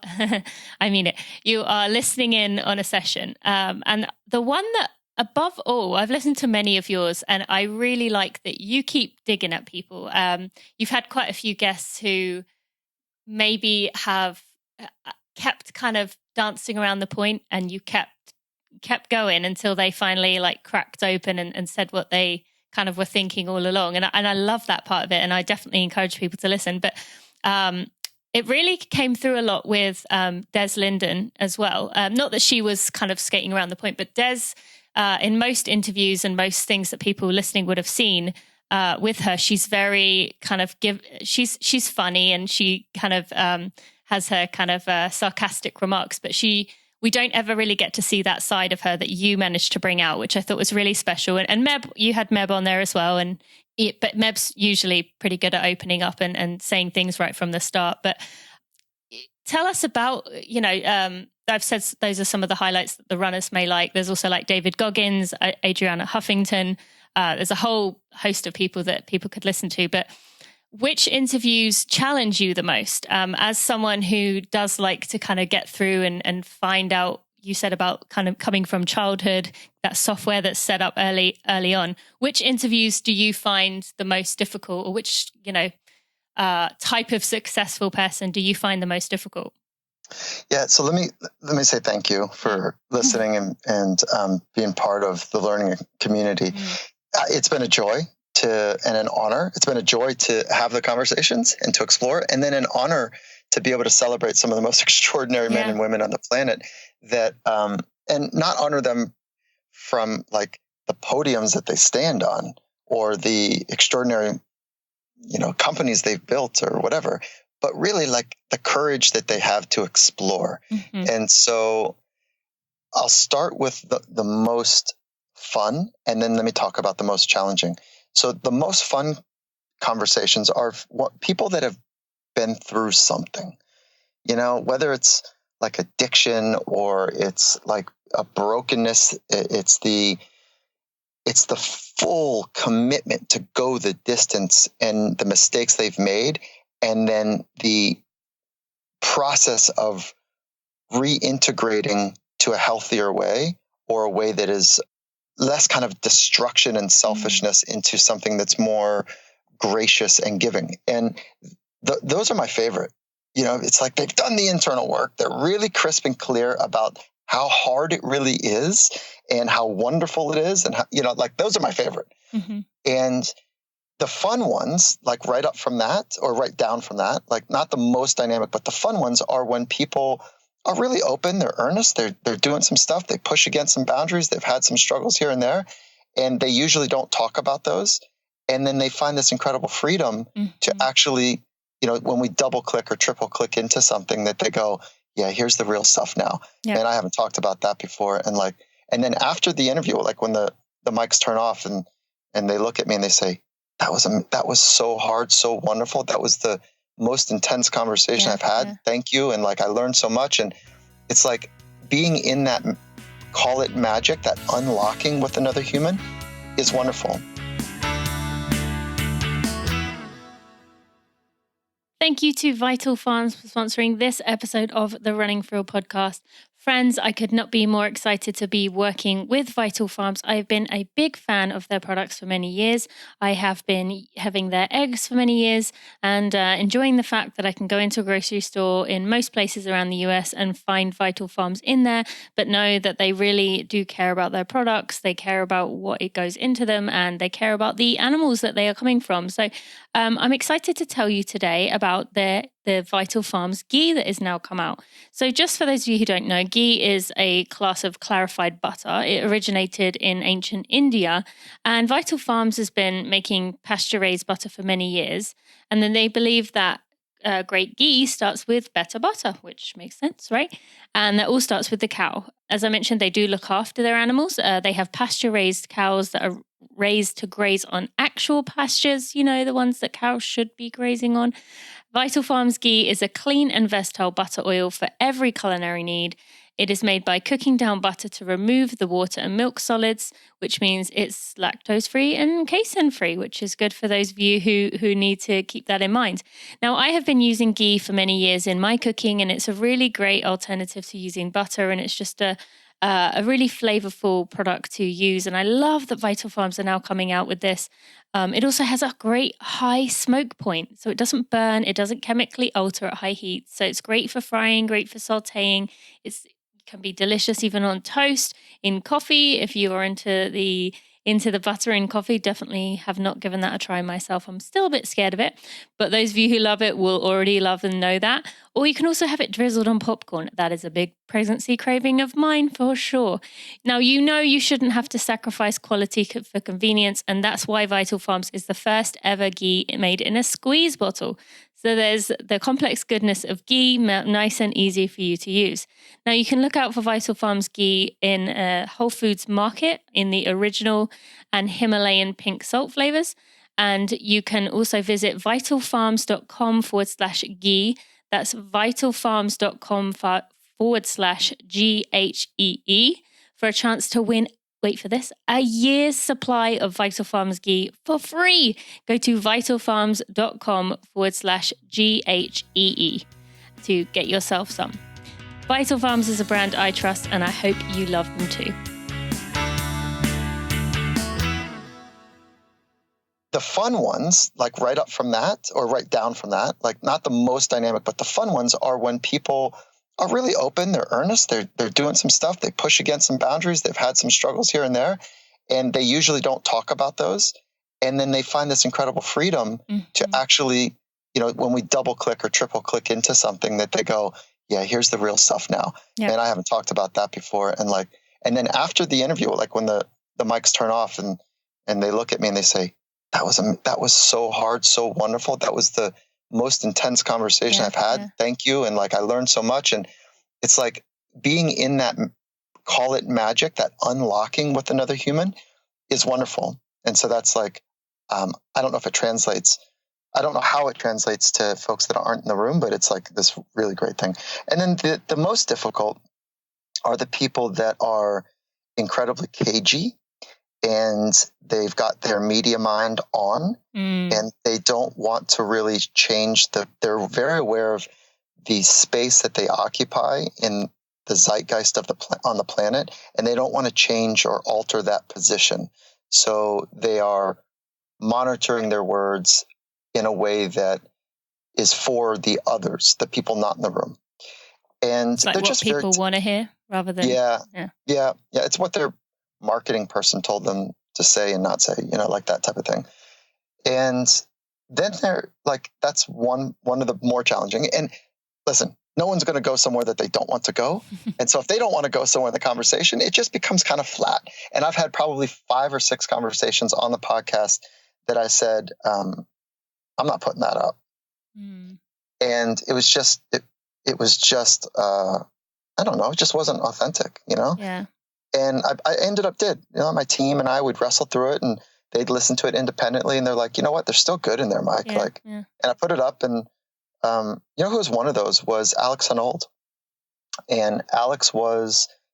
S3: I mean it, you are listening in on a session. And the one that above all, I've listened to many of yours and I really like that you keep digging at people. You've had quite a few guests who maybe have kept kind of dancing around the point and you kept going until they finally like cracked open and said what they kind of were thinking all along. And I love that part of it. And I definitely encourage people to listen. But it really came through a lot with Des Linden as well. Not that she was kind of skating around the point, but Des, in most interviews and most things that people listening would have seen with her, she's very kind of she's funny and she kind of has her kind of sarcastic remarks, but we don't ever really get to see that side of her that you managed to bring out, which I thought was really special. And Meb, you had Meb on there as well. But Meb's usually pretty good at opening up and saying things right from the start. But tell us about, I've said those are some of the highlights that the runners may like. There's also like David Goggins, Adriana Huffington. There's a whole host of people that people could listen to. But which interviews challenge you the most as someone who does like to kind of get through and find out, you said about kind of coming from childhood, that software that's set up early on. Which interviews do you find the most difficult, or which, type of successful person do you find the most difficult?
S1: Yeah. So let me say thank you for listening and being part of the learning community. It's been a joy and an honor. It's been a joy to have the conversations and to explore, and then an honor to be able to celebrate some of the most extraordinary men and women on the planet that, and not honor them from like the podiums that they stand on or the extraordinary, companies they've built or whatever, but really like the courage that they have to explore. Mm-hmm. And so I'll start with the most fun, and then let me talk about the most challenging. So the most fun conversations are people that have been through something, whether it's like addiction or it's like a brokenness. It's the full commitment to go the distance and the mistakes they've made, and then the process of reintegrating to a healthier way, or a way that is less kind of destruction and selfishness into something that's more gracious and giving. And those are my favorite. It's like they've done the internal work. They're really crisp and clear about how hard it really is and how wonderful it is. And, like those are my favorite. Mm-hmm. And the fun ones, like right up from that or right down from that, like not the most dynamic, but the fun ones are when people are really open. They're earnest. They're doing some stuff. They push against some boundaries. They've had some struggles here and there, and they usually don't talk about those. And then they find this incredible freedom to actually, when we double click or triple click into something, that they go, yeah, here's the real stuff now. Yeah. And I haven't talked about that before. And then after the interview, like when the mics turn off and they look at me and they say, that was so hard, so wonderful. That was the most intense conversation I've had. Yeah. Thank you. And like, I learned so much. And it's like being in that, call it magic, that unlocking with another human is wonderful.
S3: Thank you to Vital Farms for sponsoring this episode of the Running for Real podcast. Friends, I could not be more excited to be working with Vital Farms. I've been a big fan of their products for many years. I have been having their eggs for many years and enjoying the fact that I can go into a grocery store in most places around the US and find Vital Farms in there, but know that they really do care about their products. They care about what it goes into them, and they care about the animals that they are coming from. So I'm excited to tell you today about the Vital Farms ghee that is now come out. So just for those of you who don't know, ghee is a class of clarified butter. It originated in ancient India, and Vital Farms has been making pasture-raised butter for many years. And then they believe that great ghee starts with better butter, which makes sense, right? And that all starts with the cow. As I mentioned, they do look after their animals. They have pasture-raised cows that are raised to graze on actual pastures, the ones that cows should be grazing on. Vital Farms ghee is a clean and versatile butter oil for every culinary need. It is made by cooking down butter to remove the water and milk solids, which means it's lactose-free and casein-free, which is good for those of you who need to keep that in mind. Now, I have been using ghee for many years in my cooking, and it's a really great alternative to using butter, and it's just a really flavorful product to use. And I love that Vital Farms are now coming out with this. It also has a great high smoke point, so it doesn't burn, it doesn't chemically alter at high heat. So it's great for frying, great for sauteing. It can be delicious even on toast, in coffee. If you are into the butter in coffee, definitely have not given that a try myself. I'm still a bit scared of it, but those of you who love it will already love and know that. Or you can also have it drizzled on popcorn. That is a big pregnancy craving of mine for sure. Now, you shouldn't have to sacrifice quality for convenience, and that's why Vital Farms is the first ever ghee made in a squeeze bottle. So there's the complex goodness of ghee, nice and easy for you to use. Now, you can look out for Vital Farms ghee in Whole Foods Market in the original and Himalayan pink salt flavors. And you can also visit vitalfarms.com/ghee. That's vitalfarms.com/GHEE for a chance to win, wait for this, a year's supply of Vital Farms ghee for free. Go to vitalfarms.com/GHEE to get yourself some. Vital Farms is a brand I trust, and I hope you love them too.
S1: The fun ones, like right up from that or right down from that, like not the most dynamic, but the fun ones are when people are really open, they're earnest, they're doing some stuff, they push against some boundaries, they've had some struggles here and there, and they usually don't talk about those. And then they find this incredible freedom to actually, when we double click or triple click into something, that they go, yeah, here's the real stuff now. Yeah. And I haven't talked about that before. And then after the interview, like when the mics turn off and they look at me and they say, that was so hard, so wonderful. That was the most intense conversation I've had. Yeah. Thank you. And I learned so much. And it's like being in that, call it magic, that unlocking with another human is wonderful. And so that's I don't know if it translates. I don't know how it translates to folks that aren't in the room, but it's like this really great thing. And then the most difficult are the people that are incredibly cagey, and they've got their media mind on, and they don't want to really change they're very aware of the space that they occupy in the zeitgeist of on the planet, and they don't want to change or alter that position. So they are monitoring their words in a way that is for the others, the people not in the room. And
S3: it's like
S1: they're
S3: what
S1: just
S3: people want to hear rather than
S1: yeah. It's what their marketing person told them to say and not say, like that type of thing. And then they're that's one of the more challenging. And listen, no one's going to go somewhere that they don't want to go. And so if they don't want to go somewhere in the conversation, it just becomes kind of flat. And I've had probably 5 or 6 conversations on the podcast that I said, I'm not putting that up. And it was just, I don't know, it just wasn't authentic,
S3: Yeah.
S1: And I ended up my team and I would wrestle through it, and they'd listen to it independently, and they're like, you know what, they're still good in there, Mike. And I put it up, and who was one of those was Alex Hanold. And Alex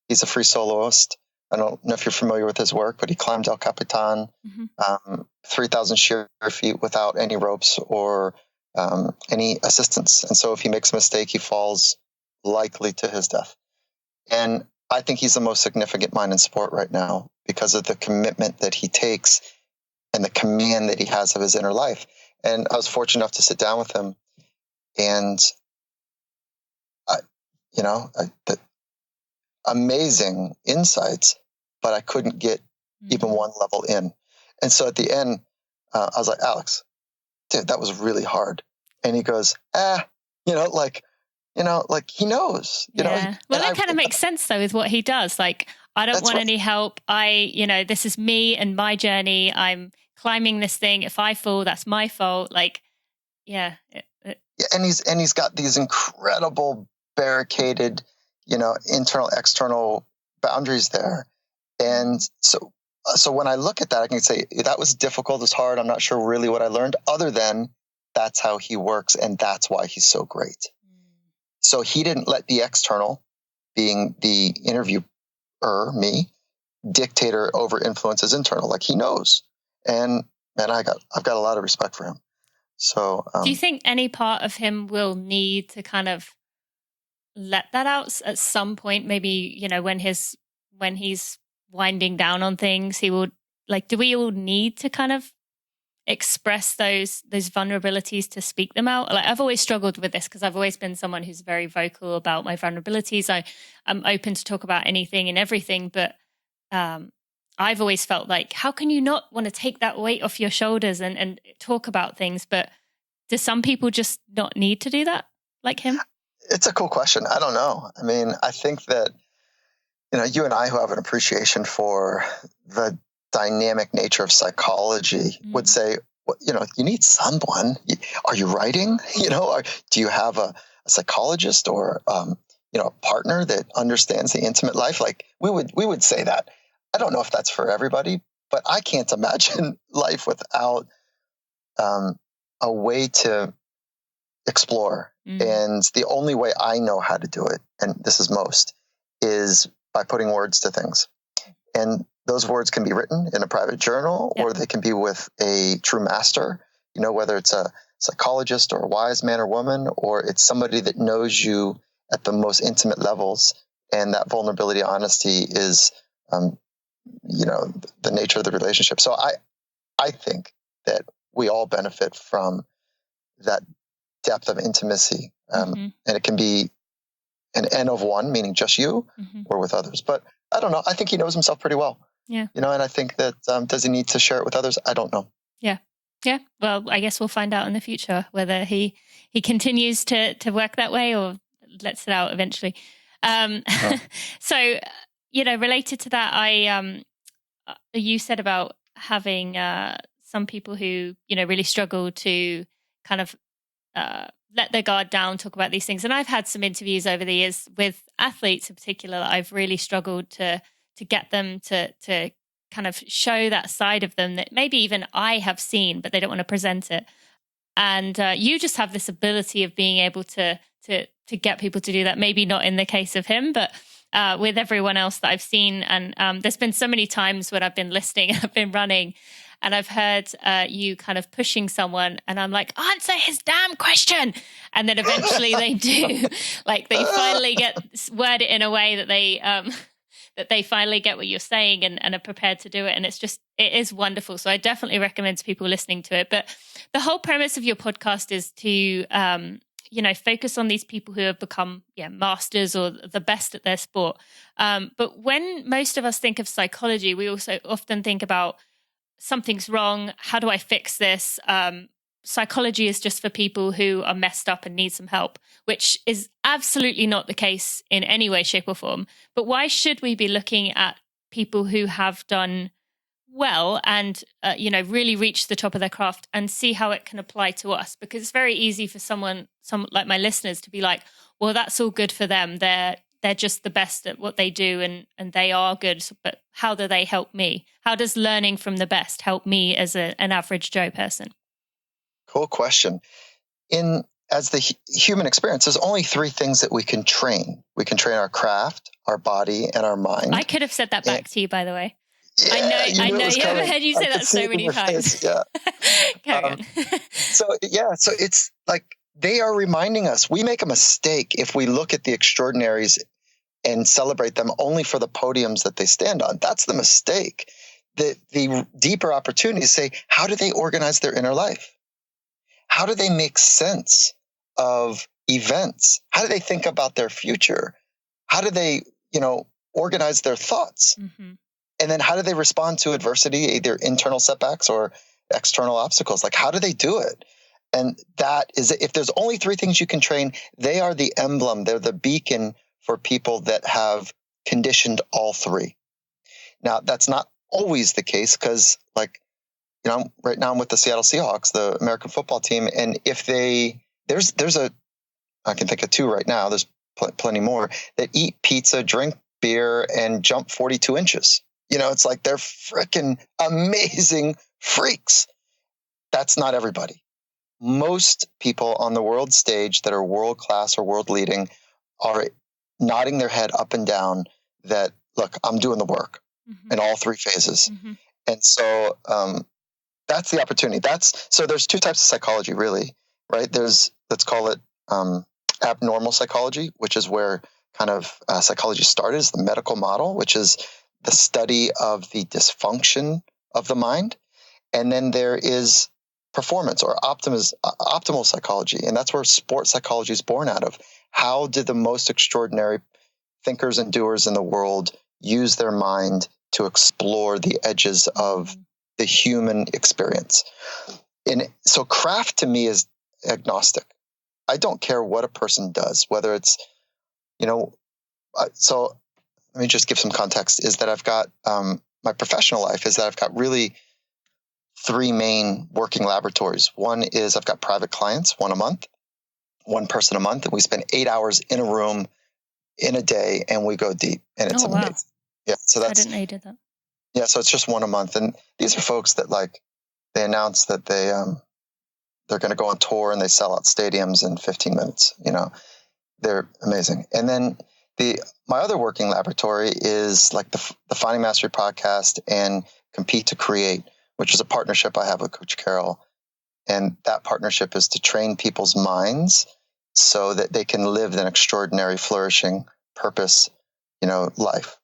S1: he's a free soloist. I don't know if you're familiar with his work, but he climbed El Capitan, 3,000 sheer feet without any ropes or any assistance. And so if he makes a mistake, he falls likely to his death. And I think he's the most significant mind in sport right now because of the commitment that he takes and the command that he has of his inner life. And I was fortunate enough to sit down with him, and the amazing insights, but I couldn't get even one level in. And so at the end, I was like, Alex, dude, that was really hard. And he goes, he knows,
S3: Well, that kind of makes sense though with what he does. Like, I don't want any help. This is me and my journey. I'm climbing this thing. If I fall, that's my fault. Like, yeah.
S1: And he's got these incredible barricaded, internal, external boundaries there. And so when I look at that, I can say that was difficult. It was hard. I'm not sure really what I learned other than that's how he works. And that's why he's so great. So he didn't let the external, being the interviewer, me, dictate or over influence his internal. Like, he knows. And I've got a lot of respect for him. So
S3: do you think any part of him will need to kind of let that out at some point? Maybe, when he's winding down on things, he will, like, do we all need to kind of express those vulnerabilities to speak them out? Like, I've always struggled with this because I've always been someone who's very vocal about my vulnerabilities. I'm open to talk about anything and everything, but I've always felt like, how can you not want to take that weight off your shoulders and talk about things? But do some people just not need to do that, like him?
S1: It's a cool question. I don't know. I mean, I think that, you and I, who have an appreciation for the dynamic nature of psychology, would say, you need someone. Are you writing? Do you have a psychologist or, a partner that understands the intimate life? Like, we would say that. I don't know if that's for everybody, but I can't imagine life without a way to explore. And the only way I know how to do it, and this is most, is by putting words to things. And those words can be written in a private journal, or they can be with a true master, whether it's a psychologist or a wise man or woman, or it's somebody that knows you at the most intimate levels. And that vulnerability, honesty is, the nature of the relationship. So I think that we all benefit from that depth of intimacy. And it can be an N of one, meaning just you, or with others. But I don't know. I think he knows himself pretty well.
S3: Yeah.
S1: And I think that, does he need to share it with others? I don't know.
S3: Yeah. Yeah. Well, I guess we'll find out in the future whether he continues to work that way or lets it out eventually. So, related to that, you said about having some people who, really struggle to kind of let their guard down, talk about these things. And I've had some interviews over the years with athletes in particular that I've really struggled to get them to kind of show that side of them that maybe even I have seen, but they don't want to present it. And you just have this ability of being able to get people to do that. Maybe not in the case of him, but with everyone else that I've seen. And there's been so many times when I've been listening, I've been running, and I've heard you kind of pushing someone, and I'm like, answer his damn question. And then eventually they do. Like, they finally word it in a way that they finally get what you're saying and are prepared to do it. And it is wonderful. So I definitely recommend to people listening to it. But the whole premise of your podcast is to, focus on these people who have become masters or the best at their sport. But when most of us think of psychology, we also often think about something's wrong. How do I fix this? Psychology is just for people who are messed up and need some help, which is absolutely not the case in any way, shape, or form. But why should we be looking at people who have done well and, really reached the top of their craft and see how it can apply to us? Because it's very easy for someone like my listeners to be like, well, that's all good for them. They're just the best at what they do and they are good. But how do they help me? How does learning from the best help me as an average Joe person?
S1: Cool question. As the human experience, there's only three things that we can train. We can train our craft, our body, and our mind.
S3: I could have said that back to you, by the way.
S1: Yeah,
S3: I know.
S1: You
S3: I've heard you say that so many times.
S1: Yeah.
S3: Carry on.
S1: So it's like they are reminding us. We make a mistake if we look at the extraordinaries and celebrate them only for the podiums that they stand on. That's the mistake. The deeper opportunity is say, how do they organize their inner life? How do they make sense of events? How do they think about their future? How do they, organize their thoughts?
S3: Mm-hmm.
S1: And then how do they respond to adversity, either internal setbacks or external obstacles? Like, how do they do it? And that is, if there's only 3 things you can train, they are the emblem. They're the beacon for people that have conditioned all 3. Now, that's not always the case because, right now I'm with the Seattle Seahawks, the American football team. And if I can think of 2 right now, there's plenty more, that eat pizza, drink beer, and jump 42 inches. It's like they're freaking amazing freaks. That's not everybody. Most people on the world stage that are world class or world leading are nodding their head up and down that, look, I'm doing the work in all 3 phases.
S3: Mm-hmm.
S1: And so that's the opportunity. So there's 2 types of psychology, really, right? There's, let's call it abnormal psychology, which is where kind of psychology started, is the medical model, which is the study of the dysfunction of the mind. And then there is performance or optimal psychology. And that's where sports psychology is born out of. How did the most extraordinary thinkers and doers in the world use their mind to explore the edges of the human experience? And so craft to me is agnostic. I don't care what a person does, whether it's, so let me just give some context, is that I've got my professional life is that I've got really 3 main working laboratories. One is I've got private clients, one person a month, and we spend 8 hours in a room in a day, and we go deep, and it's amazing. Yeah, so
S3: I didn't know you did that.
S1: Yeah, so it's just 1 a month, and these are folks that they announce that they're going to go on tour and they sell out stadiums in 15 minutes. They're amazing. And then my other working laboratory is like the Finding Mastery podcast and Compete to Create, which is a partnership I have with Coach Carroll. And that partnership is to train people's minds so that they can live an extraordinary, flourishing purpose, life,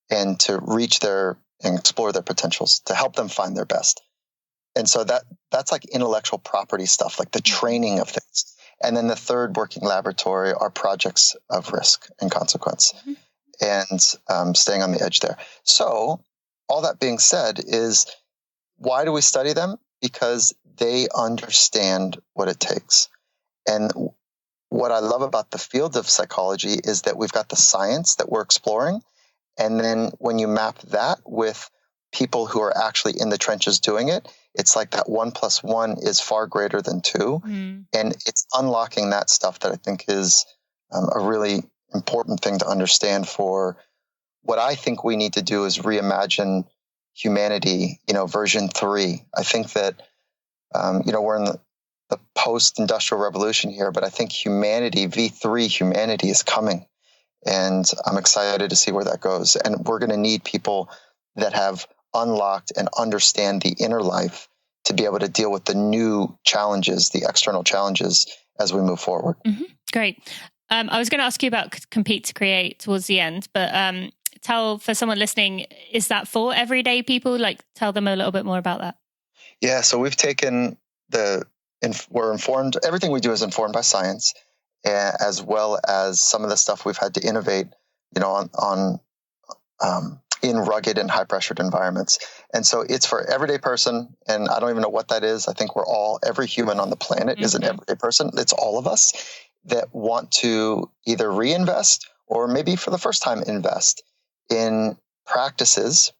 S1: and to reach and explore their potentials, to help them find their best. And so that's like intellectual property stuff, like the training of things. And then the third working laboratory are projects of risk and consequence, and staying on the edge there. So all that being said is, why do we study them? Because they understand what it takes. And what I love about the field of psychology is that we've got the science that we're exploring. And then when you map that with people who are actually in the trenches doing it, it's like that 1 + 1 is far greater than 2. And it's unlocking that stuff that I think is a really important thing to understand for what I think we need to do is reimagine humanity, version 3. I think that, we're in the post-industrial revolution here, but I think humanity, V3 humanity, is coming. And I'm excited to see where that goes. And we're going to need people that have unlocked and understand the inner life to be able to deal with the new challenges, the external challenges as we move forward.
S3: Great. I was going to ask you about Compete to Create towards the end, but for someone listening, is that for everyday people? Tell them a little bit more about that.
S1: Yeah. So we've taken we're informed, everything we do is informed by science, as well as some of the stuff we've had to innovate, in rugged and high pressured environments. And so it's for everyday person. And I don't even know what that is. I think every human on the planet is an everyday person. It's all of us that want to either reinvest or maybe for the first time invest in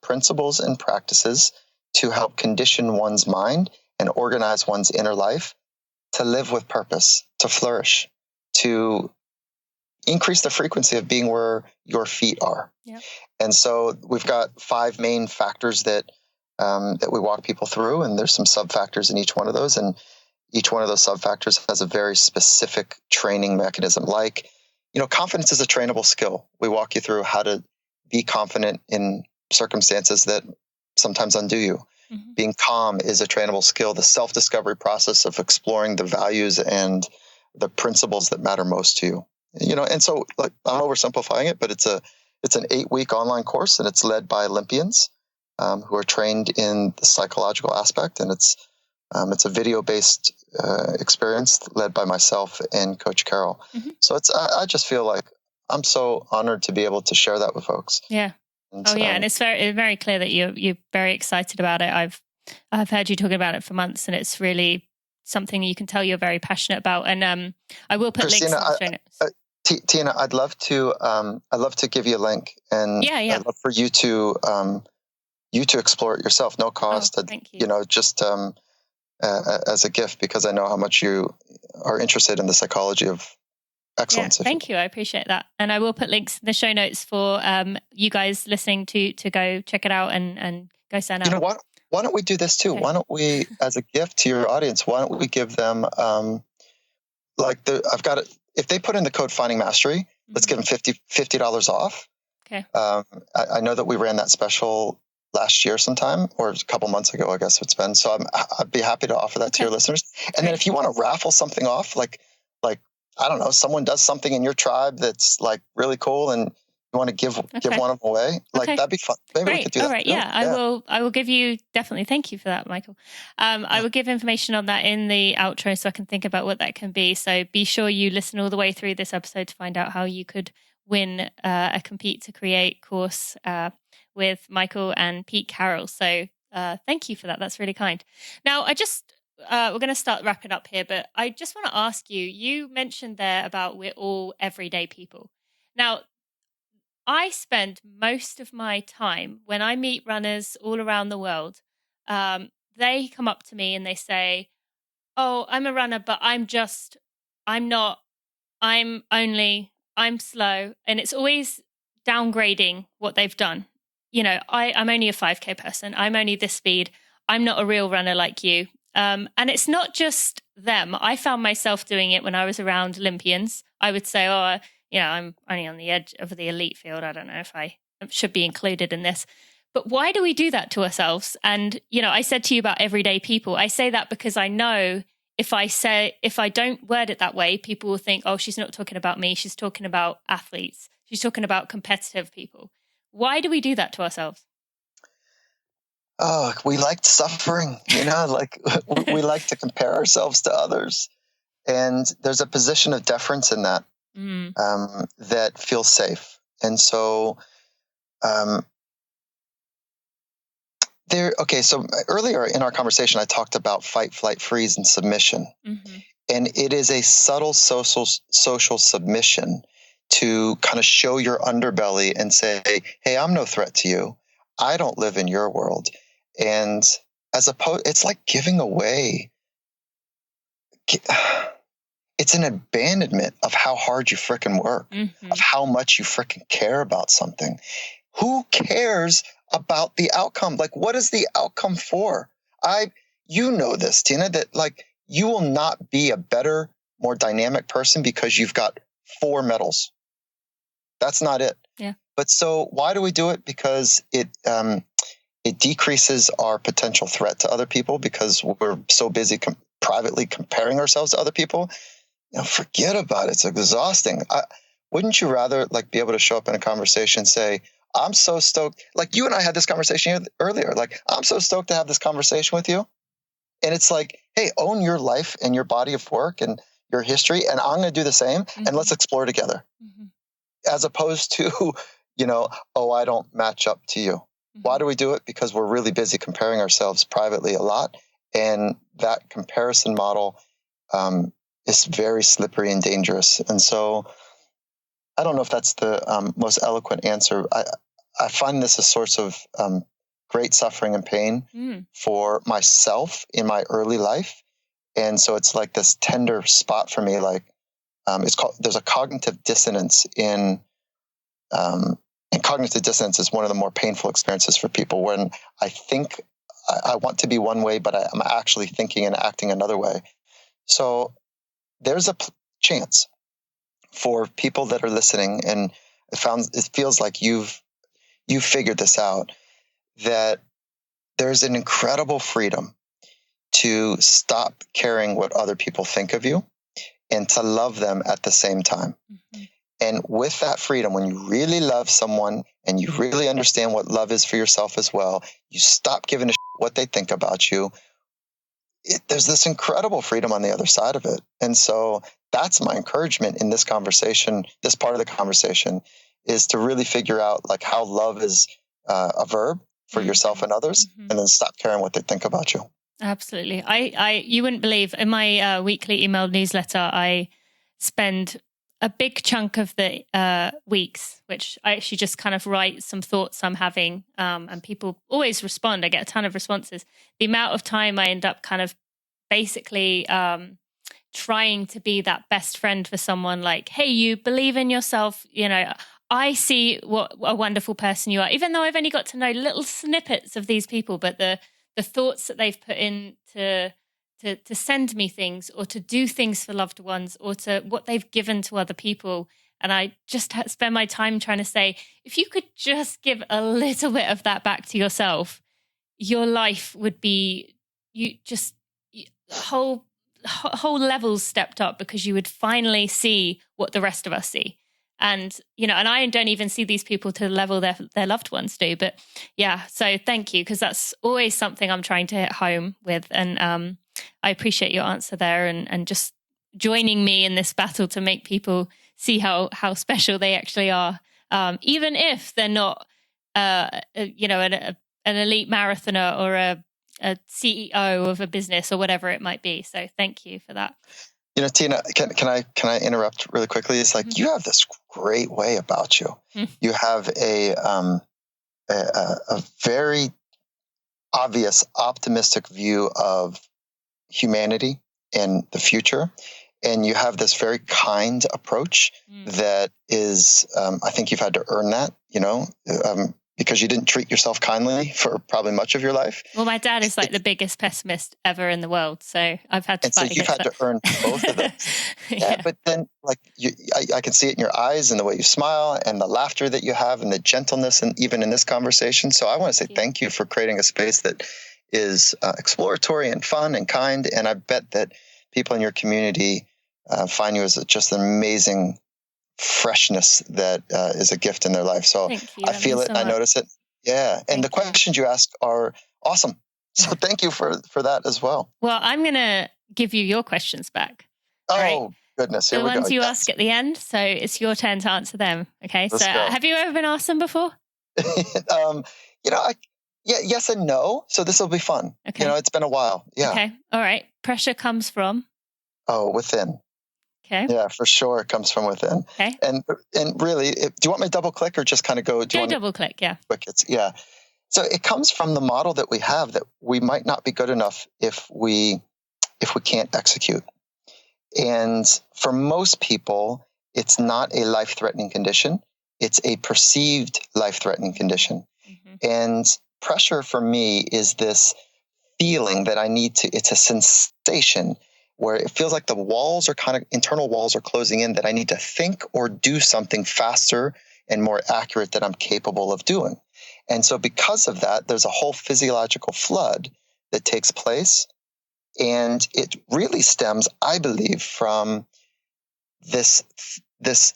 S1: principles and practices to help condition one's mind and organize one's inner life to live with purpose, to flourish, to increase the frequency of being where your feet are.
S3: Yep.
S1: And so we've got 5 main factors that we walk people through, and there's some sub-factors in each one of those. And each one of those sub-factors has a very specific training mechanism. Confidence is a trainable skill. We walk you through how to be confident in circumstances that sometimes undo you. Being calm is a trainable skill. The self-discovery process of exploring the values and the principles that matter most to you And so like I'm oversimplifying it, but it's an 8-week online course, and it's led by Olympians who are trained in the psychological aspect, and it's a video-based experience led by myself and Coach Carol.
S3: Mm-hmm.
S1: So I just feel like I'm so honored to be able to share that with folks.
S3: Yeah. And it's very clear that you're very excited about it. I've heard you talking about it for months, and it's really something you can tell you're very passionate about. And I will put links in the show notes.
S1: Tina, I'd love to give you a link, and I'd love for you to explore it yourself, no cost.
S3: Thank you.
S1: Just as a gift, because I know how much you are interested in the psychology of excellence.
S3: Yeah, thank you. I appreciate that. And I will put links in the show notes for you guys listening to go check it out and go sign up.
S1: Why don't we do this too? Okay. Why don't we, as a gift to your audience, why don't we give them if they put in the code Finding Mastery, let's give them $50 off.
S3: Okay.
S1: I know that we ran that special last year sometime, or a couple months ago, I guess it's been. So I'd be happy to offer that to your listeners. And then if you want to raffle something off, like I don't know, someone does something in your tribe that's like really cool, and you want to give one of them away, that'd be fun. Maybe we could do that.
S3: All right, I will give you, definitely. Thank you for that, Michael. I will give information on that in the outro so I can think about what that can be. So be sure you listen all the way through this episode to find out how you could win a Compete to Create course with Michael and Pete Carroll. So thank you for that. That's really kind. Now, we're going to start wrapping up here, but I just want to ask you, you mentioned there about we're all everyday people. Now, I spend most of my time when I meet runners all around the world, they come up to me and they say, oh, I'm a runner, but I'm slow. And it's always downgrading what they've done. I'm only a 5K person. I'm only this speed. I'm not a real runner like you. And it's not just them. I found myself doing it when I was around Olympians. I would say, I'm only on the edge of the elite field. I don't know if I should be included in this. But why do we do that to ourselves? And, I said to you about everyday people. I say that because I know if I don't word it that way, people will think, oh, she's not talking about me. She's talking about athletes. She's talking about competitive people. Why do we do that to ourselves?
S1: Oh, we like suffering, we like to compare ourselves to others. And there's a position of deference in that, that feels safe. And so, so earlier in our conversation, I talked about fight, flight, freeze, and submission. Mm-hmm. And it is a subtle social submission to kind of show your underbelly and say, hey, I'm no threat to you. I don't live in your world. And it's like giving away. It's an abandonment of how hard you frickin' work, of how much you frickin' care about something. Who cares about the outcome? Like, what is the outcome for? You know this, Tina, that like you will not be a better, more dynamic person because you've got 4 medals. That's not it.
S3: Yeah.
S1: But so why do we do it? Because it decreases our potential threat to other people because we're so busy privately comparing ourselves to other people. Forget about it. It's exhausting. Wouldn't you rather like be able to show up in a conversation and say, I'm so stoked. Like you and I had this conversation earlier. Like, I'm so stoked to have this conversation with you. And it's like, hey, own your life and your body of work and your history. And I'm going to do the same. And let's explore together. As opposed to, I don't match up to you. Why do we do it? Because we're really busy comparing ourselves privately a lot. And that comparison model is very slippery and dangerous. And so I don't know if that's the most eloquent answer. I find this a source of great suffering and pain for myself in my early life. And so it's like this tender spot for me. Like there's a cognitive dissonance and cognitive dissonance is one of the more painful experiences for people when I think I want to be one way, but I'm actually thinking and acting another way. So there's a chance for people that are listening, and it feels like you've figured this out, that there's an incredible freedom to stop caring what other people think of you and to love them at the same time.
S3: Mm-hmm.
S1: And with that freedom, when you really love someone and you really understand what love is for yourself as well, you stop giving a shit what they think about you. There's this incredible freedom on the other side of it. And so that's my encouragement in this conversation, this part of the conversation, is to really figure out like how love is a verb for yourself and others, and then stop caring what they think about you.
S3: Absolutely. You wouldn't believe, in my weekly email newsletter, I spend a big chunk of the weeks, which I actually just kind of write some thoughts I'm having, and people always respond. I get a ton of responses. The amount of time I end up kind of basically trying to be that best friend for someone, like, hey, you believe in yourself, I see what a wonderful person you are, even though I've only got to know little snippets of these people, but the thoughts that they've put in to send me things, or to do things for loved ones, or to what they've given to other people. And I just spend my time trying to say, if you could just give a little bit of that back to yourself, your life would be, whole levels stepped up, because you would finally see what the rest of us see. And, and I don't even see these people to the level their loved ones do. But yeah, so thank you, because that's always something I'm trying to hit home with. And I appreciate your answer there, and just joining me in this battle to make people see how special they actually are. Even if they're not, an elite marathoner or a CEO of a business or whatever it might be. So thank you for that.
S1: Tina, can I interrupt really quickly? It's like, you have this great way about you. You have a very obvious, optimistic view of humanity and the future. And you have this very kind approach that is, I think you've had to earn that, because you didn't treat yourself kindly for probably much of your life.
S3: Well, my dad is like the biggest pessimist ever in the world, so I've had to fight.
S1: And so you've had to earn both of those. Yeah, but then, like, I can see it in your eyes and the way you smile and the laughter that you have and the gentleness, and even in this conversation. So I want to say thank you for creating a space that is exploratory and fun and kind. And I bet that people in your community find you as just an amazing freshness that is a gift in their life. So I feel it. I notice it. Yeah. And the questions you ask are awesome. So thank you for that as well.
S3: Well, I'm going to give you your questions back.
S1: Oh, goodness. Here we go.
S3: The ones you ask at the end. So it's your turn to answer them. Okay.
S1: Let's
S3: so
S1: go.
S3: Have you ever been asked them before?
S1: Yes and no. So this will be fun.
S3: Okay.
S1: It's been a while. Yeah.
S3: Okay. All right. Pressure comes from?
S1: Within.
S3: Okay.
S1: Yeah, for sure. It comes from within.
S3: Okay.
S1: And really, do you want me to double click or just kind of go?
S3: Double click. Yeah.
S1: Quick. Yeah. So it comes from the model that we have, that we might not be good enough if we can't execute. And for most people, it's not a life-threatening condition. It's a perceived life-threatening condition. And pressure for me is this feeling that it's a sensation where it feels like the internal walls are closing in, that I need to think or do something faster and more accurate than I'm capable of doing. And so because of that, there's a whole physiological flood that takes place. And it really stems, I believe, from this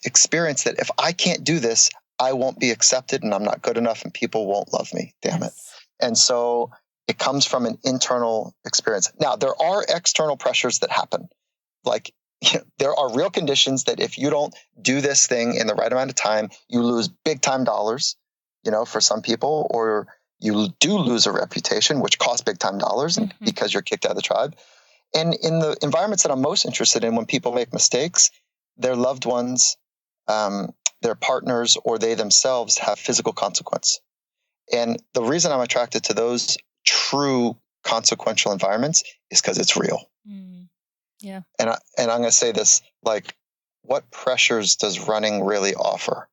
S1: experience that if I can't do this, I won't be accepted and I'm not good enough and people won't love me. Damn it. And so it comes from an internal experience. Now, there are external pressures that happen. Like, there are real conditions that if you don't do this thing in the right amount of time, you lose big time dollars, for some people, or you do lose a reputation, which costs big time dollars because you're kicked out of the tribe. And in the environments that I'm most interested in, when people make mistakes, their loved ones, their partners, or they themselves have physical consequence. And the reason I'm attracted to those true consequential environments is because it's real.
S3: Yeah.
S1: And I'm going to say this, like, what pressures does running really offer?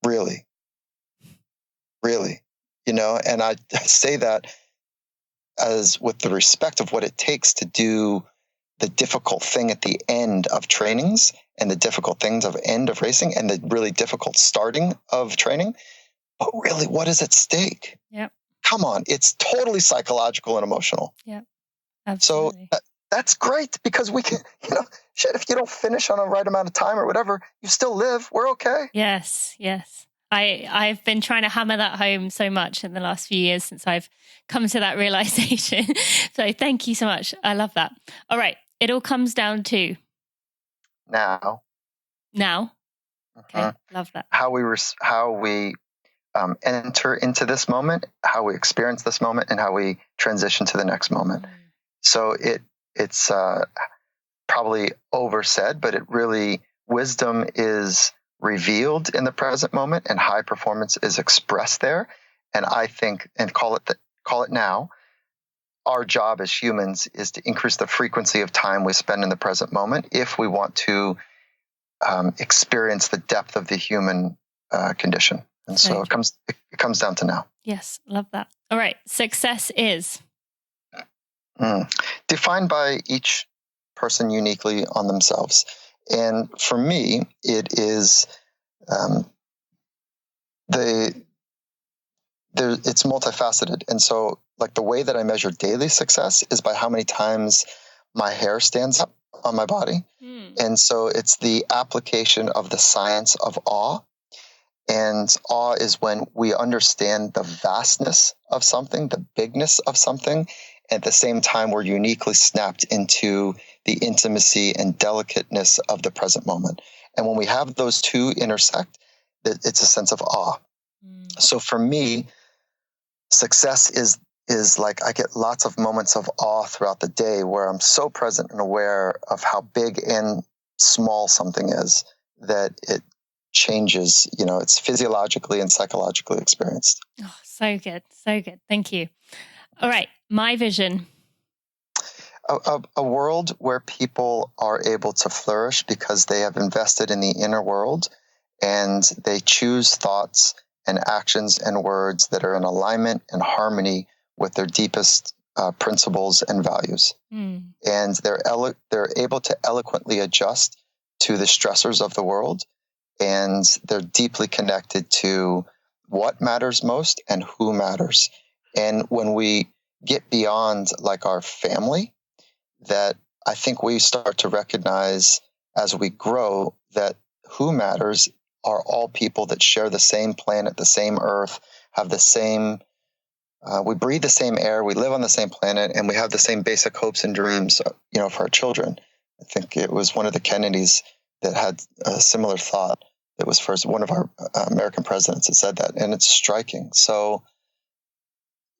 S1: Really? And I say that as with the respect of what it takes to do the difficult thing at the end of trainings and the difficult things of end of racing and the really difficult starting of training. But really, what is at stake?
S3: Yep.
S1: Come on. It's totally psychological and emotional.
S3: Yep. Absolutely.
S1: So that's great because we can, shit, if you don't finish on a right amount of time or whatever, you still live. We're okay.
S3: Yes. I've been trying to hammer that home so much in the last few years since I've come to that realization. So thank you so much. I love that. All right. It all comes down to
S1: Now.
S3: Okay. Love that.
S1: How we enter into this moment, how we experience this moment, and how we transition to the next moment. So it's probably oversaid, but it really, wisdom is revealed in the present moment and high performance is expressed there. And I think, and call it now, our job as humans is to increase the frequency of time we spend in the present moment if we want to experience the depth of the human condition. And so it comes down to now.
S3: Yes, love that. All right, success is
S1: defined by each person uniquely on themselves. And for me, it is it's multifaceted. And so, like, the way that I measure daily success is by how many times my hair stands up on my body. And so it's the application of the science of awe. And awe is when we understand the vastness of something, the bigness of something. At the same time, we're uniquely snapped into the intimacy and delicateness of the present moment. And when we have those two intersect, it's a sense of awe. So for me, success is like I get lots of moments of awe throughout the day where I'm so present and aware of how big and small something is that it changes, it's physiologically and psychologically experienced.
S3: Oh, so good. So good. Thank you. All right. My vision.
S1: A world where people are able to flourish because they have invested in the inner world and they choose thoughts and actions and words that are in alignment and harmony with their deepest principles and values. And they're able to eloquently adjust to the stressors of the world. And they're deeply connected to what matters most and who matters. And when we get beyond like our family, that I think we start to recognize as we grow that who matters are all people that share the same planet, the same earth, have the same, we breathe the same air, we live on the same planet, and we have the same basic hopes and dreams, for our children. I think it was one of the Kennedys that had a similar thought. It was first one of our American presidents that said that, and it's striking. So,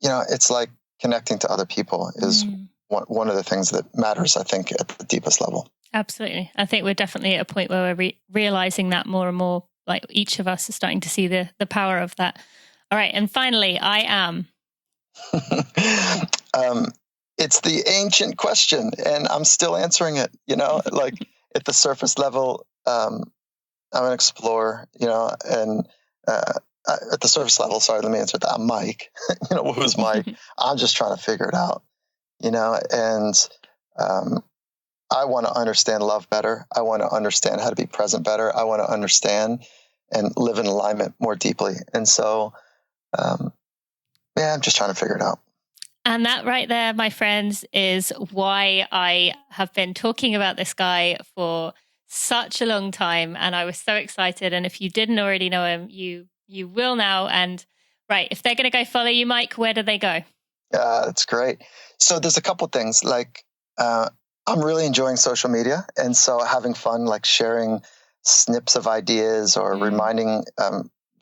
S1: it's like connecting to other people is one of the things that matters, I think, at the deepest level.
S3: Absolutely. I think we're definitely at a point where we're realizing that more and more, like each of us is starting to see the power of that. All right. And finally, I am.
S1: It's the ancient question, and I'm still answering it, like at the surface level. I'm an explorer, and at the surface level, sorry, let me answer that. I'm Mike. Who's Mike? I'm just trying to figure it out, and I want to understand love better. I want to understand how to be present better. I want to understand and live in alignment more deeply. And so, I'm just trying to figure it out.
S3: And that right there, my friends, is why I have been talking about this guy for such a long time. And I was so excited. And if you didn't already know him, you will now. And right, if they're going to go follow you, Mike, where do they go?
S1: That's great. So there's a couple things. Like, I'm really enjoying social media. And so having fun, like sharing snips of ideas or reminding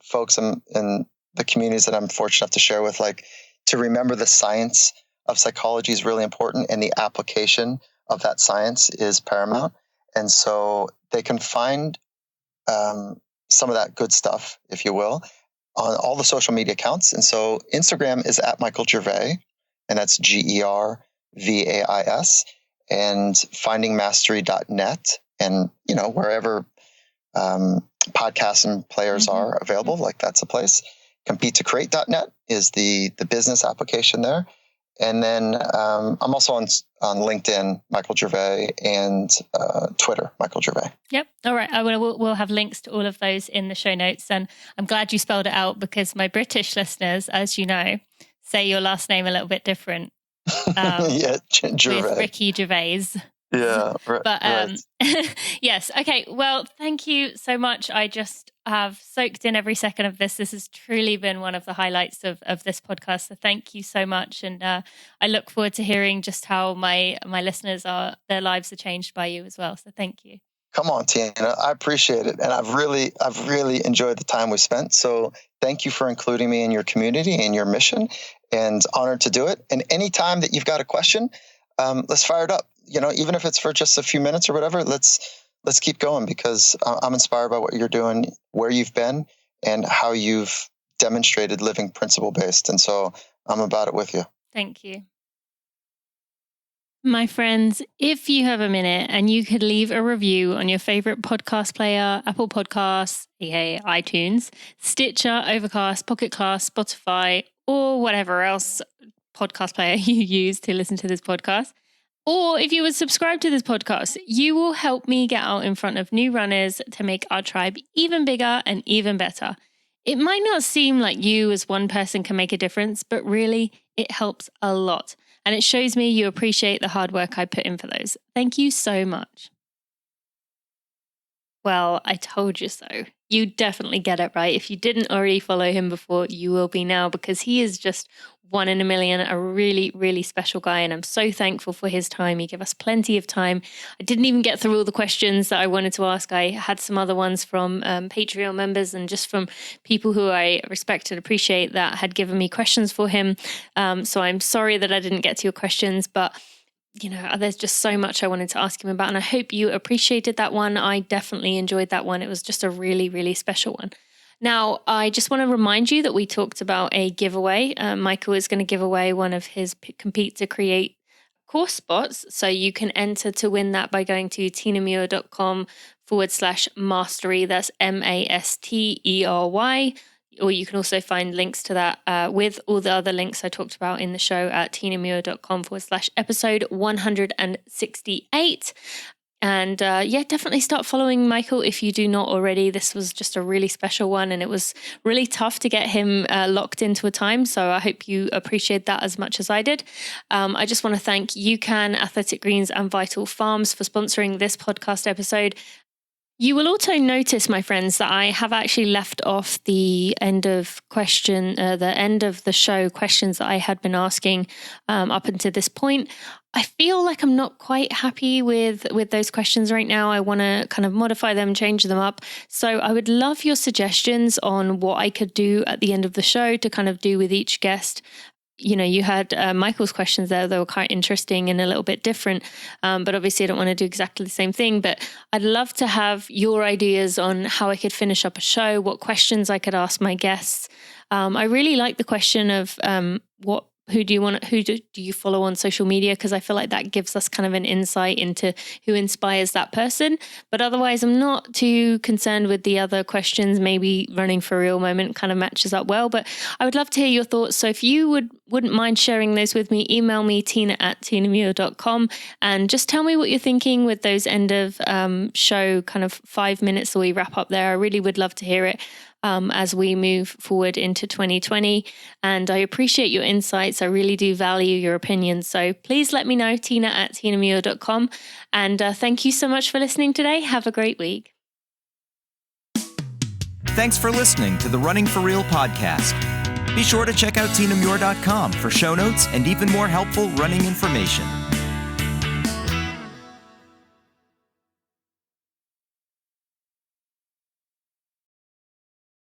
S1: folks in the communities that I'm fortunate enough to share with, like, to remember the science of psychology is really important, and the application of that science is paramount. And so they can find some of that good stuff, if you will, on all the social media accounts. And so Instagram is at Michael Gervais, and that's Gervais, and findingmastery.net, and wherever podcasts and players are available, like that's a place. Compete2create.net is the business application there. And then I'm also on LinkedIn, Michael Gervais, and Twitter, Michael Gervais.
S3: Yep. All right. We'll have links to all of those in the show notes. And I'm glad you spelled it out, because my British listeners, as you know, say your last name a little bit different.
S1: Yeah, Gervais.
S3: With Ricky Gervais.
S1: Yeah,
S3: But
S1: right.
S3: yes. Okay. Well, thank you so much. I just have soaked in every second of this. This has truly been one of the highlights of this podcast. So thank you so much. And I look forward to hearing just how my listeners their lives are changed by you as well. So thank you.
S1: Come on, Tina. I appreciate it. And I've really enjoyed the time we spent. So thank you for including me in your community and your mission, and honored to do it. And anytime that you've got a question, let's fire it up. Even if it's for just a few minutes or whatever, let's keep going, because I'm inspired by what you're doing, where you've been, and how you've demonstrated living principle-based. And so I'm about it with you.
S3: Thank you. My friends, if you have a minute and you could leave a review on your favorite podcast player, Apple Podcasts, aka iTunes, Stitcher, Overcast, Pocket Cast, Spotify, or whatever else podcast player you use to listen to this podcast, or if you would subscribe to this podcast, you will help me get out in front of new runners to make our tribe even bigger and even better. It might not seem like you as one person can make a difference, but really it helps a lot. And it shows me you appreciate the hard work I put in for those. Thank you so much. Well, I told you so. You definitely get it right. If you didn't already follow him before, you will be now, because he is just one in a million, a really, really special guy. And I'm so thankful for his time. He gave us plenty of time. I didn't even get through all the questions that I wanted to ask. I had some other ones from Patreon members and just from people who I respect and appreciate that had given me questions for him. So I'm sorry that I didn't get to your questions, but there's just so much I wanted to ask him about, and I hope you appreciated that one. I definitely enjoyed that one. It was just a really, really special one. Now, I just want to remind you that we talked about a giveaway. Michael is going to give away one of his Compete to Create course spots. So you can enter to win that by going to tinamuir.com/mastery. That's MASTERY. Or you can also find links to that with all the other links I talked about in the show at tinamuir.com/episode 168. And definitely start following Michael if you do not already. This was just a really special one, and it was really tough to get him locked into a time. So I hope you appreciate that as much as I did. I just want to thank UCAN, Athletic Greens, and Vital Farms for sponsoring this podcast episode. You will also notice, my friends, that I have actually left off the end of the show questions that I had been asking up until this point. I feel like I'm not quite happy with those questions right now. I want to kind of modify them, change them up. So I would love your suggestions on what I could do at the end of the show to kind of do with each guest. You had Michael's questions there. They were quite interesting and a little bit different. But obviously I don't want to do exactly the same thing. But I'd love to have your ideas on how I could finish up a show, what questions I could ask my guests. I really like the question of who do you follow on social media? Because I feel like that gives us kind of an insight into who inspires that person. But otherwise, I'm not too concerned with the other questions. Maybe Running for Real moment kind of matches up well. But I would love to hear your thoughts. So if you wouldn't mind sharing those with me, email me, tina@tinamuir.com, and just tell me what you're thinking with those end of show kind of 5 minutes that we wrap up there. I really would love to hear it. As we move forward into 2020. And I appreciate your insights. I really do value your opinions. So please let me know, tina@tinamuir.com. And thank you so much for listening today. Have a great week.
S2: Thanks for listening to the Running for Real podcast. Be sure to check out tinamuir.com for show notes and even more helpful running information.